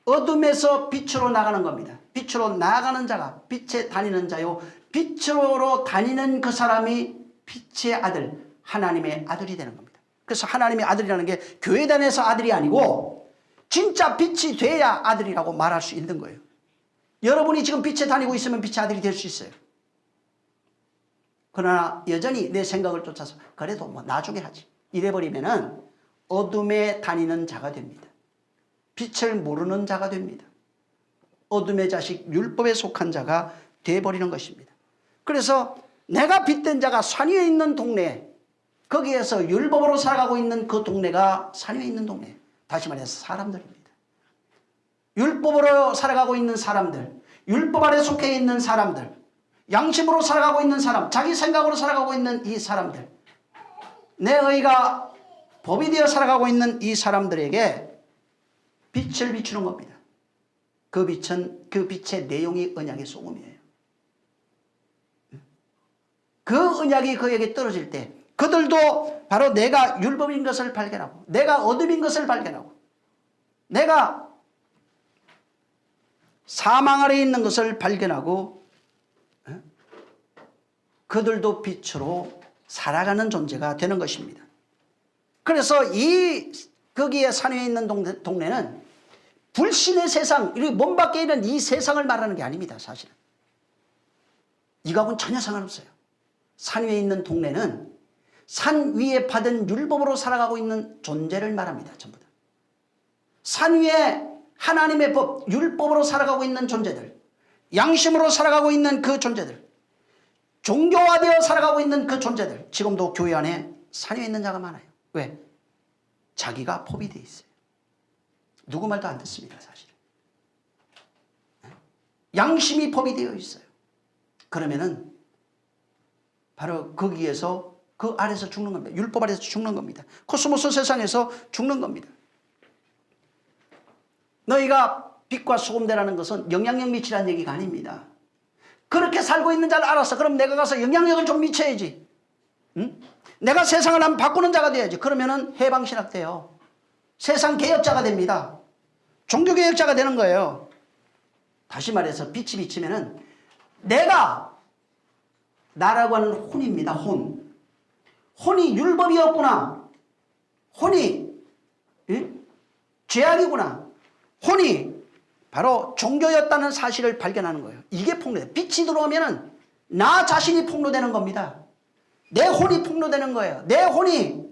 어둠에서 빛으로 나가는 겁니다. 빛으로 나가는 자가 빛에 다니는 자요, 빛으로 다니는 그 사람이 빛의 아들, 하나님의 아들이 되는 겁니다. 그래서 하나님의 아들이라는 게 교회 다녀서 아들이 아니고 진짜 빛이 돼야 아들이라고 말할 수 있는 거예요. 여러분이 지금 빛에 다니고 있으면 빛의 아들이 될 수 있어요. 그러나 여전히 내 생각을 쫓아서 그래도 뭐 나중에 하지 이래버리면은 어둠에 다니는 자가 됩니다. 빛을 모르는 자가 됩니다. 어둠의 자식, 율법에 속한 자가 돼버리는 것입니다. 그래서 내가 빛된 자가 산 위에 있는 동네, 거기에서 율법으로 살아가고 있는 그 동네가 산 위에 있는 동네, 다시 말해서 사람들입니다. 율법으로 살아가고 있는 사람들, 율법 아래 속해 있는 사람들, 양심으로 살아가고 있는 사람, 자기 생각으로 살아가고 있는 이 사람들, 내 의가 법이 되어 살아가고 있는 이 사람들에게 빛을 비추는 겁니다. 그 빛은, 그 빛의 내용이 언약의 소금이에요. 그 언약이 그에게 떨어질 때 그들도 바로 내가 율법인 것을 발견하고, 내가 어둠인 것을 발견하고, 내가 사망 아래 있는 것을 발견하고, 그들도 빛으로 살아가는 존재가 되는 것입니다. 그래서 거기에 산 위에 있는 동네는 불신의 세상, 몸 밖에 있는 이 세상을 말하는 게 아닙니다. 사실은 이거하고는 전혀 상관없어요. 산 위에 있는 동네는 산 위에 받은 율법으로 살아가고 있는 존재를 말합니다. 전부 다. 산 위에 하나님의 법, 율법으로 살아가고 있는 존재들, 양심으로 살아가고 있는 그 존재들, 종교화되어 살아가고 있는 그 존재들, 지금도 교회 안에 산 위에 있는 자가 많아요. 왜? 자기가 법이 돼 있어요. 누구 말도 안 듣습니다. 사실은. 양심이 법이 되어 있어요. 그러면은 바로 거기에서 그 아래서 죽는 겁니다. 율법 아래서 죽는 겁니다. 코스모스 세상에서 죽는 겁니다. 너희가 빛과 소금 되라는 것은 영향력 미치라는 얘기가 아닙니다. 그렇게 살고 있는 자를 알았어. 그럼 내가 가서 영향력을 좀 미쳐야지. 응? 내가 세상을 한번 바꾸는 자가 돼야지. 그러면은 해방신학 돼요. 세상 개혁자가 됩니다. 종교개혁자가 되는 거예요. 다시 말해서 빛이 비치면은 내가 나라고 하는 혼입니다. 혼. 혼이 율법이었구나. 혼이 죄악이구나. 혼이 바로 종교였다는 사실을 발견하는 거예요. 이게 폭로돼요. 빛이 들어오면은 나 자신이 폭로되는 겁니다. 내 혼이 폭로되는 거예요. 내 혼이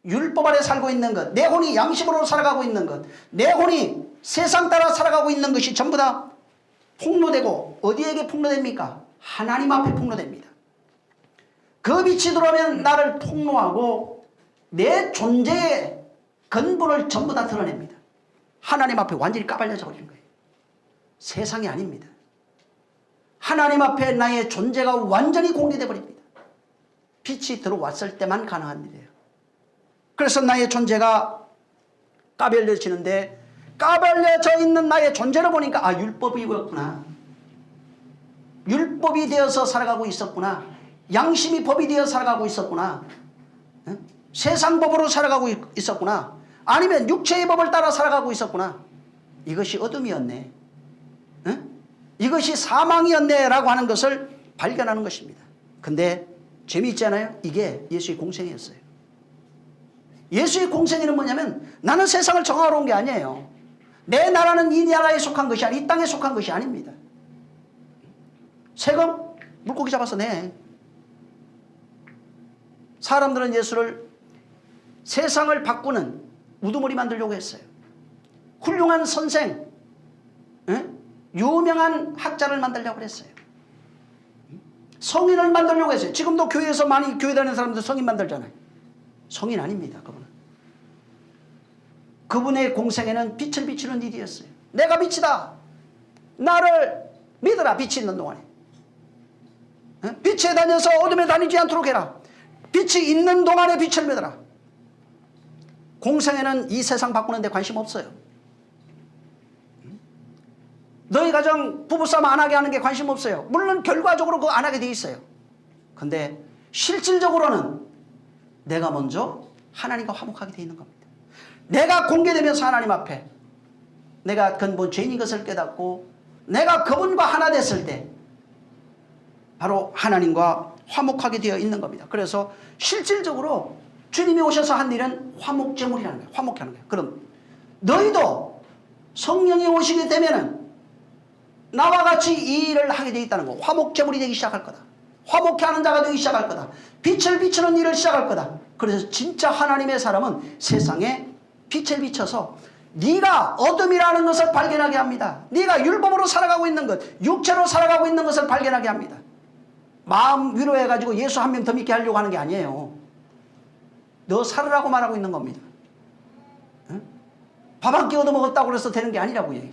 율법 아래 살고 있는 것, 내 혼이 양심으로 살아가고 있는 것, 내 혼이 세상 따라 살아가고 있는 것이 전부 다 폭로되고 어디에게 폭로됩니까? 하나님 앞에 폭로됩니다. 그 빛이 들어오면 나를 폭로하고 내 존재의 근본을 전부 다 드러냅니다. 하나님 앞에 완전히 까발려져 버리는 거예요. 세상이 아닙니다. 하나님 앞에 나의 존재가 완전히 공개돼 버립니다. 빛이 들어왔을 때만 가능한 일이에요. 그래서 나의 존재가 까발려지는데 까발려져 있는 나의 존재를 보니까 아, 율법이었구나. 율법이 되어서 살아가고 있었구나. 양심이 법이 되어 살아가고 있었구나. 세상 법으로 살아가고 있었구나. 아니면 육체의 법을 따라 살아가고 있었구나. 이것이 어둠이었네. 이것이 사망이었네 라고 하는 것을 발견하는 것입니다. 근데 재미있잖아요. 이게 예수의 공생이었어요. 예수의 공생애는 뭐냐면 나는 세상을 정하러 온 게 아니에요. 내 나라는 이 나라에 속한 것이 아니, 이 땅에 속한 것이 아닙니다. 세금 물고기 잡아서 내. 사람들은 예수를 세상을 바꾸는 우두머리 만들려고 했어요. 훌륭한 선생, 유명한 학자를 만들려고 했어요. 성인을 만들려고 했어요. 지금도 교회에서 많이 교회 다니는 사람들 성인 만들잖아요. 성인 아닙니다. 그분의 공생애는 빛을 비추는 일이었어요. 내가 빛이다. 나를 믿어라. 빛이 있는 동안에. 빛에 다녀서 어둠에 다니지 않도록 해라. 빛이 있는 동안에 빛을 믿어라. 공생애는 이 세상 바꾸는 데 관심 없어요. 너희 가정 부부싸움 안 하게 하는 게 관심 없어요. 물론 결과적으로 그거 안 하게 돼 있어요. 근데 실질적으로는 내가 먼저 하나님과 화목하게 돼 있는 겁니다. 내가 공개되면서 하나님 앞에 내가 근본 죄인인 것을 깨닫고 내가 그분과 하나 됐을 때 바로 하나님과 화목하게 되어 있는 겁니다. 그래서 실질적으로 주님이 오셔서 한 일은 화목제물이라는 거예요. 화목하는 거예요. 그럼 너희도 성령이 오시게 되면은 나와 같이 이 일을 하게 되어 있다는 거. 화목제물이 되기 시작할 거다. 화목케 하는 자가 되기 시작할 거다. 빛을 비추는 일을 시작할 거다. 그래서 진짜 하나님의 사람은 세상에 빛을 비춰서 네가 어둠이라는 것을 발견하게 합니다. 네가 율법으로 살아가고 있는 것, 육체로 살아가고 있는 것을 발견하게 합니다. 마음 위로해가지고 예수 한 명 더 믿게 하려고 하는 게 아니에요. 너 살으라고 말하고 있는 겁니다. 밥 한 끼 얻어먹었다고 해서 되는 게 아니라고 얘기해.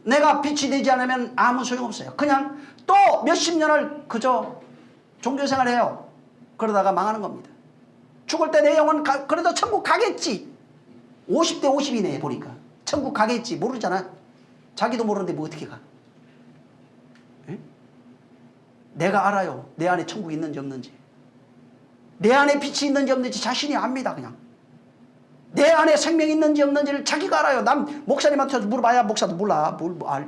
내가 빛이 되지 않으면 아무 소용없어요. 그냥 또 몇십 년을 그저 종교생활을 해요. 그러다가 망하는 겁니다. 죽을 때 내 영혼 그래도 천국 가겠지. 50대 50이네 보니까. 천국 가겠지. 모르잖아. 자기도 모르는데 뭐 어떻게 가. 에? 내가 알아요. 내 안에 천국이 있는지 없는지. 내 안에 빛이 있는지 없는지 자신이 압니다. 그냥. 내 안에 생명이 있는지 없는지를 자기가 알아요. 남 목사님한테 물어봐야 목사도 몰라.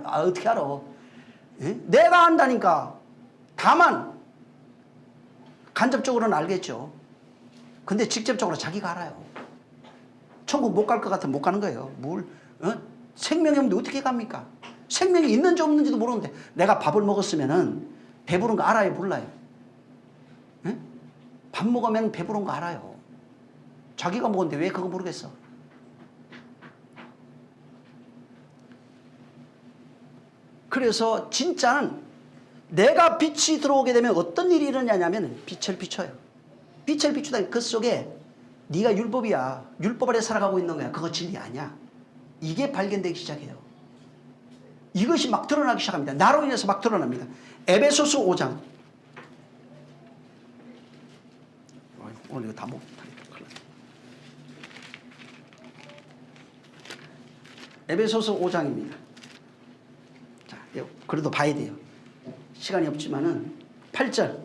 어떻게 알아. 에? 내가 안다니까. 다만 간접적으로는 알겠죠. 근데 직접적으로 자기가 알아요. 천국 못 갈 것 같으면 못 가는 거예요. 생명이 없는데 어떻게 갑니까? 생명이 있는지 없는지도 모르는데 내가 밥을 먹었으면은 배부른 거 알아요? 몰라요? 에? 밥 먹으면 배부른 거 알아요. 자기가 먹었는데 왜 그거 모르겠어? 그래서 진짜는 내가 빛이 들어오게 되면 어떤 일이 일어나냐면 빛을 비춰요. 빛을 비추다 그 속에 네가 율법이야. 율법 아래 살아가고 있는 거야. 그거 진리 아니야. 이게 발견되기 시작해요. 이것이 막 드러나기 시작합니다. 나로 인해서 막 드러납니다. 에베소서 5장 오늘 이거 다 먹다. 에베소서 5장입니다. 자, 그래도 봐야 돼요. 시간이 없지만은 8절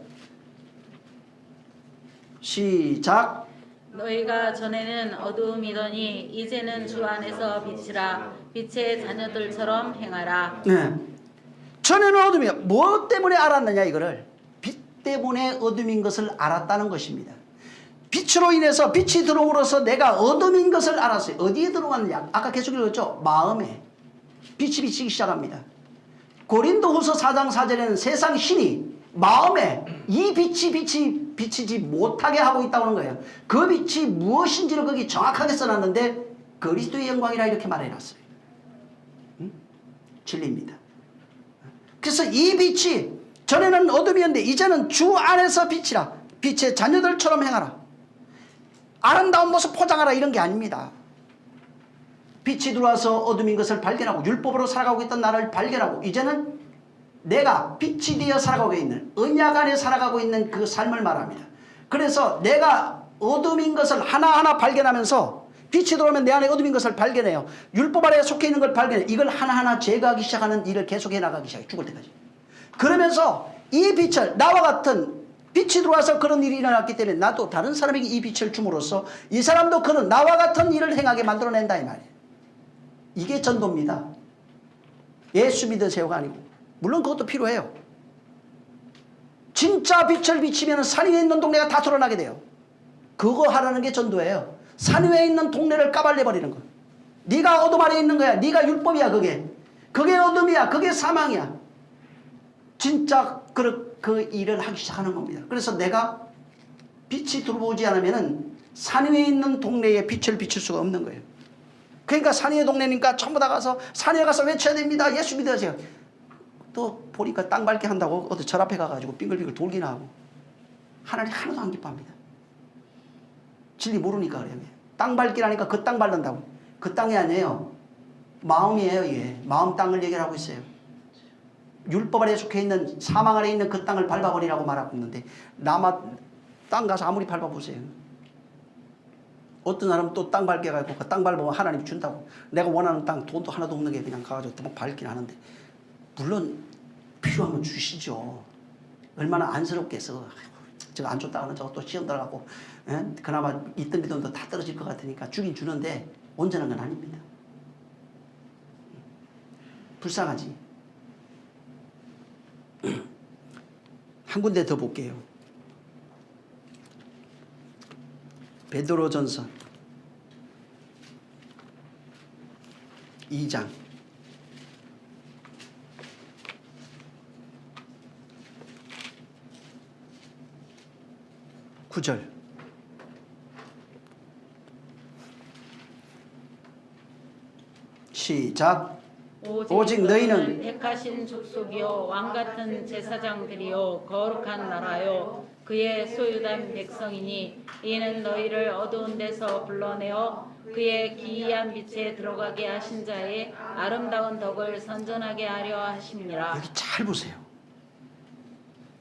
시작. 너희가 전에는 어두움이더니 이제는 주 안에서 빛이라. 빛의 자녀들처럼 행하라. 네. 전에는 어둠이야. 뭐 때문에 알았느냐 이거를. 빛 때문에 어둠인 것을 알았다는 것입니다. 빛으로 인해서 빛이 들어옴으로써 내가 어둠인 것을 알았어요. 어디에 들어왔느냐? 아까 계속 읽었죠? 마음에 빛이 비치기 시작합니다. 고린도후서 4장 4절에는 세상 신이 마음에 이 빛이 비치지 못하게 하고 있다는 거예요. 그 빛이 무엇인지를 거기 정확하게 써놨는데 그리스도의 영광이라 이렇게 말해놨어요. 진리입니다. 그래서 이 빛이 전에는 어둠이었는데 이제는 주 안에서 빛이라. 빛의 자녀들처럼 행하라. 아름다운 모습 포장하라 이런 게 아닙니다. 빛이 들어와서 어둠인 것을 발견하고 율법으로 살아가고 있던 나를 발견하고 이제는 내가 빛이 되어 살아가고 있는 언약 안에 살아가고 있는 그 삶을 말합니다. 그래서 내가 어둠인 것을 하나하나 발견하면서 빛이 들어오면 내 안에 어둠인 것을 발견해요. 율법 아래에 속해 있는 걸 발견해. 이걸 하나하나 제거하기 시작하는 일을 계속해 나가기 시작해. 죽을 때까지. 그러면서 이 빛을 나와 같은 빛이 들어와서 그런 일이 일어났기 때문에 나도 다른 사람에게 이 빛을 줌으로써 이 사람도 그런 나와 같은 일을 행하게 만들어낸다 이 말이에요. 이게 전도입니다. 예수 믿으세요가 아니고 물론 그것도 필요해요. 진짜 빛을 비치면 산 위에 있는 동네가 다 드러나게 돼요. 그거 하라는 게 전도예요. 산 위에 있는 동네를 까발려버리는 거. 네가 어둠 아래에 있는 거야. 네가 율법이야 그게. 그게 어둠이야. 그게 사망이야. 진짜 그 일을 하기 시작하는 겁니다. 그래서 내가 빛이 들어오지 않으면 산 위에 있는 동네에 빛을 비출 수가 없는 거예요. 그러니까 산 위의 동네니까 전부 다 가서 산에 가서 외쳐야 됩니다. 예수 믿으세요. 또 보니까 땅 밟게 한다고 어디 절 앞에 가가지고 빙글빙글 돌기나 하고 하나님 하나도 안 기뻐합니다. 진리 모르니까 그래요. 땅 밟기라니까 그 땅 밟는다고. 그 땅이 아니에요. 마음이에요. 이게 마음 땅을 얘기하고 있어요. 율법 아래에 속해 있는 사망 아래에 있는 그 땅을 밟아버리라고 말하고 있는데 남아 땅 가서 아무리 밟아보세요. 어떤 사람은 또 땅 밟게 가지고 그 땅 밟으면 하나님이 준다고. 내가 원하는 땅 돈도 하나도 없는 게 그냥 가가지고 막 밟긴 하는데 물론 필요하면 주시죠. 얼마나 안쓰럽겠어. 제가 안 줬다가는 저거 또 시험 들어가고 그나마 있던 믿음도 다 떨어질 것 같으니까 주긴 주는데 온전한 건 아닙니다. 불쌍하지. 한 군데 더 볼게요. 베드로전서 2장 9절 시작. 오직 너희는 택하신 족속이요 왕같은 제사장들이요 거룩한 나라요 그의 소유된 백성이니 이는 너희를 어두운 데서 불러내어 그의 기이한 빛에 들어가게 하신 자의 아름다운 덕을 선전하게 하려 하심이라. 여기 잘 보세요.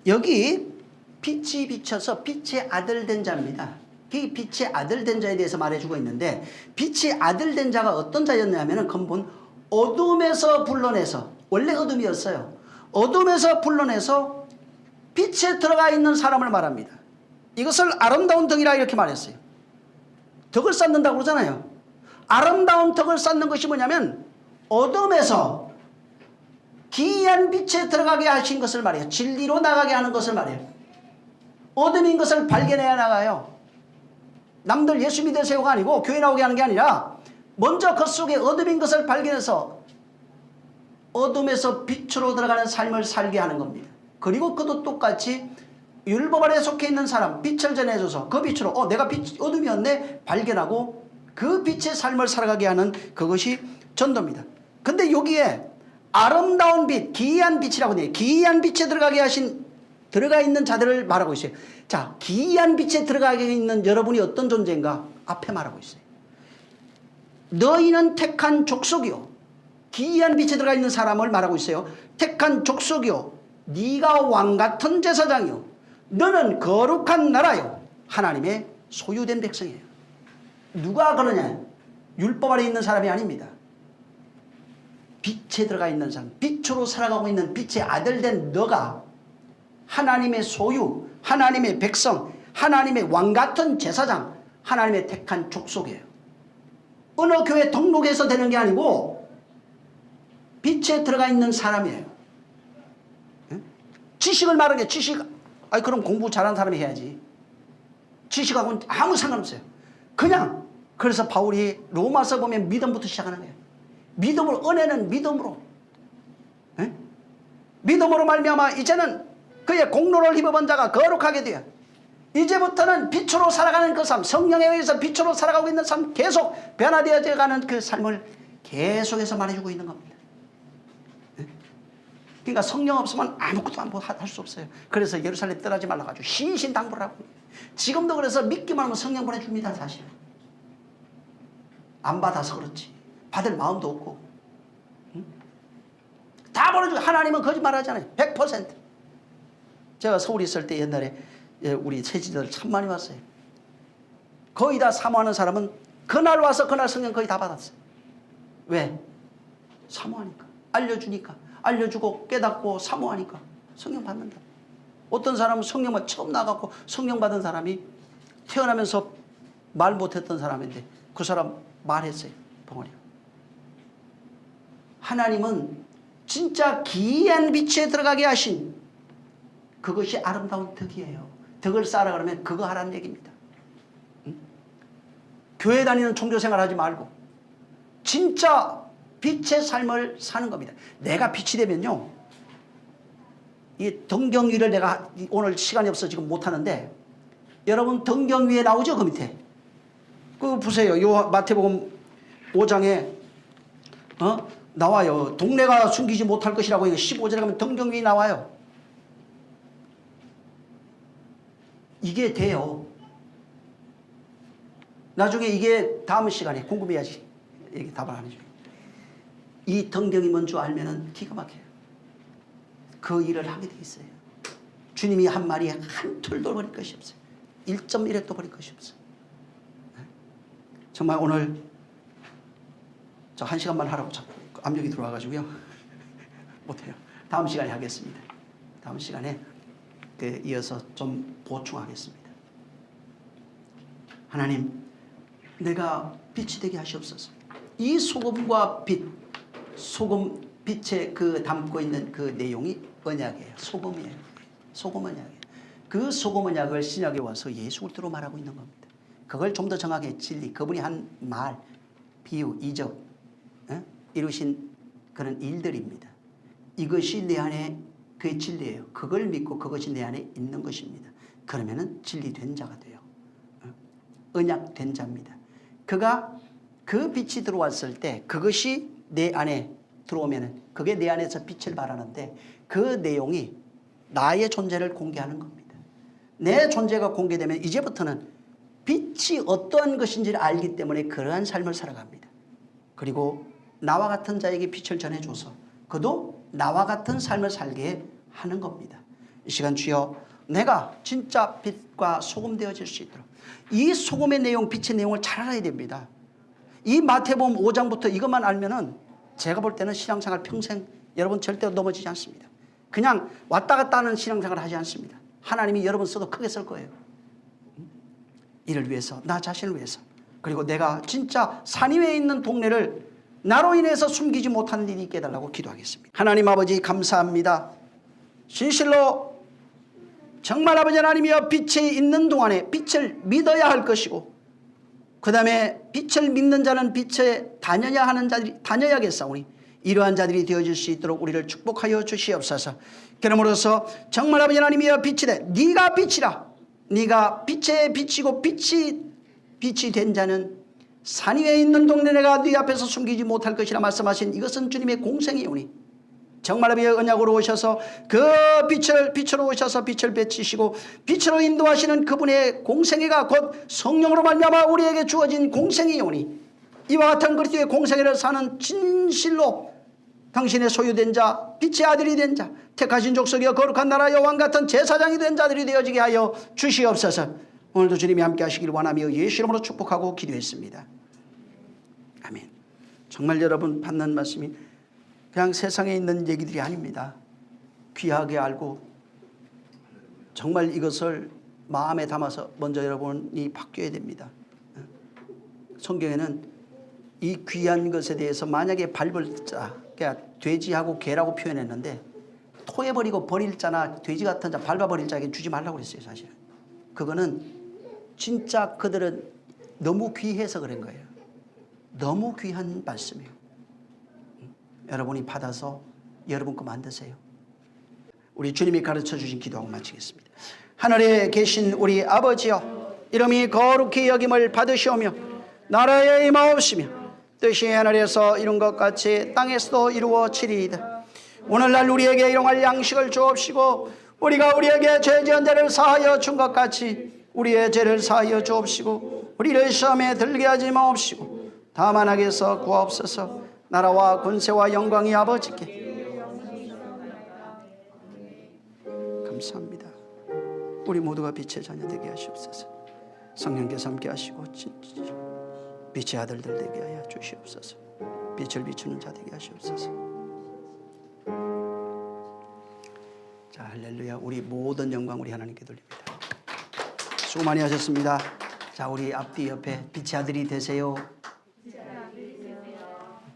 여기 빛이 비쳐서 빛의 아들 된 자입니다. 이 빛의 아들 된 자에 대해서 말해주고 있는데 빛의 아들 된 자가 어떤 자였냐면 근본 어둠에서 불러내서 원래 어둠이었어요. 어둠에서 불러내서 빛에 들어가 있는 사람을 말합니다. 이것을 아름다운 덕이라 이렇게 말했어요. 덕을 쌓는다고 그러잖아요. 아름다운 덕을 쌓는 것이 뭐냐면 어둠에서 기이한 빛에 들어가게 하신 것을 말해요. 진리로 나가게 하는 것을 말해요. 어둠인 것을 발견해야 나가요. 남들 예수 믿으세요가 아니고 교회 나오게 하는 게 아니라 먼저 그 속에 어둠인 것을 발견해서 어둠에서 빛으로 들어가는 삶을 살게 하는 겁니다. 그리고 그도 똑같이 율법 아래에 속해 있는 사람 빛을 전해줘서 그 빛으로 내가 어둠이었네 발견하고 그 빛의 삶을 살아가게 하는 그것이 전도입니다. 근데 여기에 아름다운 빛, 기이한 빛이라고 해요. 기이한 빛에 들어가 있는 자들을 말하고 있어요. 자, 기이한 빛에 들어가게 있는 여러분이 어떤 존재인가? 앞에 말하고 있어요. 너희는 택한 족속이요. 기이한 빛에 들어가 있는 사람을 말하고 있어요. 택한 족속이요. 네가 왕같은 제사장이요. 너는 거룩한 나라요. 하나님의 소유된 백성이에요. 누가 그러냐? 율법 아래 있는 사람이 아닙니다. 빛에 들어가 있는 사람, 빛으로 살아가고 있는 빛의 아들 된 너가 하나님의 소유, 하나님의 백성, 하나님의 왕같은 제사장, 하나님의 택한 족속이에요. 어느 교회 등록해서 되는 게 아니고 빛에 들어가 있는 사람이에요. 지식을 말하는 게 지식, 아니 그럼 공부 잘하는 사람이 해야지. 지식하고는 아무 상관없어요. 그냥 그래서 바울이 로마서 보면 믿음부터 시작하는 거예요. 믿음으로, 은혜는 믿음으로. 에? 믿음으로 말미암아 이제는 그의 공로를 힘입은 자가 거룩하게 되어 이제부터는 빛으로 살아가는 그 삶, 성령에 의해서 빛으로 살아가고 있는 삶, 계속 변화되어져 가는 그 삶을 계속해서 말해주고 있는 겁니다. 에? 그러니까 성령 없으면 아무것도 할 수 없어요. 그래서 예루살렘 떠나지 말라 가지고 신신당부를 하고 지금도 그래서 믿기만 하면 성령 보내줍니다. 사실 안 받아서 그렇지 받을 마음도 없고 응? 다 보내주고 하나님은 거짓말하잖아요. 100%. 제가 서울에 있을 때 옛날에 우리 세지들 참 많이 왔어요. 거의 다 사모하는 사람은 그날 와서 그날 성령 거의 다 받았어요. 왜? 사모하니까, 알려주니까, 알려주고 깨닫고 사모하니까 성령 받는다. 어떤 사람은 성령만 처음 나가고 성령 받은 사람이 태어나면서 말 못했던 사람인데 그 사람 말했어요. 벙어리가. 하나님은 진짜 기이한 빛에 들어가게 하신 그것이 아름다운 덕이에요. 덕을 쌓으라 그러면 그거 하라는 얘기입니다. 응? 교회 다니는 종교생활 하지 말고 진짜 빛의 삶을 사는 겁니다. 내가 빛이 되면요, 이 등경 위를 내가 오늘 시간이 없어 지금 못하는데 여러분 등경 위에 나오죠? 그 밑에 그 보세요. 요 마태복음 5장에 나와요. 동네가 숨기지 못할 것이라고 15절에 가면 등경 위에 나와요. 이게 돼요. 나중에 이게 다음 시간에 궁금해야지. 얘기 답을 안 해줘요. 이 등경이 뭔지 알면은 기가 막혀요. 그 일을 하게 돼 있어요. 주님이 한 마리에 한 툴도 버릴 것이 없어요. 1.1획도 버릴 것이 없어요. 정말 오늘 저 1시간만 하라고 자꾸 압력이 들어와가지고요. 못해요. 다음 시간에 하겠습니다. 다음 시간에 이어서 좀 보충하겠습니다. 하나님, 내가 빛이 되게 하시옵소서. 이 소금과 빛, 소금 빛에 그 담고 있는 그 내용이 언약이에요. 소금이에요. 소금 언약이에요. 그 소금 언약을 신약에 와서 예수 그리스도로 말하고 있는 겁니다. 그걸 좀 더 정확하게 진리, 그분이 한 말, 비유, 이적, 이루신 그런 일들입니다. 이것이 내 안에 그의 진리예요. 그걸 믿고 그것이 내 안에 있는 것입니다. 그러면은 진리된 자가 돼요. 언약된 자입니다. 그가 그 빛이 들어왔을 때 그것이 내 안에 들어오면은 그게 내 안에서 빛을 발하는데 그 내용이 나의 존재를 공개하는 겁니다. 내 존재가 공개되면 이제부터는 빛이 어떠한 것인지를 알기 때문에 그러한 삶을 살아갑니다. 그리고 나와 같은 자에게 빛을 전해줘서 그도 나와 같은 삶을 살게 하는 겁니다. 이 시간 주여, 내가 진짜 빛과 소금 되어질 수 있도록 이 소금의 내용, 빛의 내용을 잘 알아야 됩니다. 이 마태복음 5장부터 이것만 알면은 제가 볼 때는 신앙생활 평생 여러분 절대로 넘어지지 않습니다. 그냥 왔다 갔다 하는 신앙생활을 하지 않습니다. 하나님이 여러분 써도 크게 쓸 거예요. 이를 위해서, 나 자신을 위해서, 그리고 내가 진짜 산 위에 있는 동네를 나로 인해서 숨기지 못하는 일이 있게 해달라고 기도하겠습니다. 하나님 아버지 감사합니다. 진실로 정말 아버지 하나님이여, 빛이 있는 동안에 빛을 믿어야 할 것이고 그 다음에 빛을 믿는 자는 빛에 다녀야 하는 자들이 다녀야겠사오니 이러한 자들이 되어질 수 있도록 우리를 축복하여 주시옵소서. 그러므로서 정말 아버지 하나님이여, 빛이 돼, 네가 빛이라. 네가 빛에 비치고 빛이 된 자는 산 위에 있는 동네 내가 네 앞에서 숨기지 못할 것이라 말씀하신 이것은 주님의 공생이오니 정말 아버지 언약으로 오셔서 그 빛으로 오셔서 빛을 비치시고 빛으로 인도하시는 그분의 공생애가 곧 성령으로 말미암아 우리에게 주어진 공생이오니 이와 같은 그리스도의 공생애를 사는 진실로 당신의 소유된 자, 빛의 아들이 된 자, 택하신 족속이여 거룩한 나라 여왕 같은 제사장이 된 자들이 되어지게 하여 주시옵소서. 오늘도 주님이 함께 하시길 원하며 예수 이름으로 축복하고 기도했습니다. 아멘. 정말 여러분 받는 말씀이 그냥 세상에 있는 얘기들이 아닙니다. 귀하게 알고 정말 이것을 마음에 담아서 먼저 여러분이 바뀌어야 됩니다. 성경에는 이 귀한 것에 대해서 만약에 밟을 자, 그러니까 돼지하고 개라고 표현했는데 토해버리고 버릴 자나 돼지 같은 자 밟아버릴 자에게 주지 말라고 그랬어요. 사실은 그거는 진짜 그들은 너무 귀해서 그런 거예요. 너무 귀한 말씀이에요. 여러분이 받아서 여러분 거 만드세요. 우리 주님이 가르쳐 주신 기도하고 마치겠습니다. 하늘에 계신 우리 아버지여, 이름이 거룩히 여김을 받으시오며 나라에 임하옵시며 뜻이 하늘에서 이룬 것 같이 땅에서도 이루어지리이다. 오늘날 우리에게 일용할 양식을 주옵시고 우리가 우리에게 죄 지은 자를 사하여 준 것 같이 우리의 죄를 사하여 주옵시고 우리를 시험에 들게 하지 마옵시고 다만 악에서 구하옵소서. 나라와 권세와 영광이 아버지께. 감사합니다. 우리 모두가 빛의 자녀 되게 하시옵소서. 성령께서 함께 하시고 빛의 아들들 되게 하여 주시옵소서. 빛을 비추는 자 되게 하시옵소서. 자, 할렐루야. 우리 모든 영광 우리 하나님께 돌립니다. 수고 많이 하셨습니다. 자, 우리 앞뒤 옆에 빛의 아들이 되세요.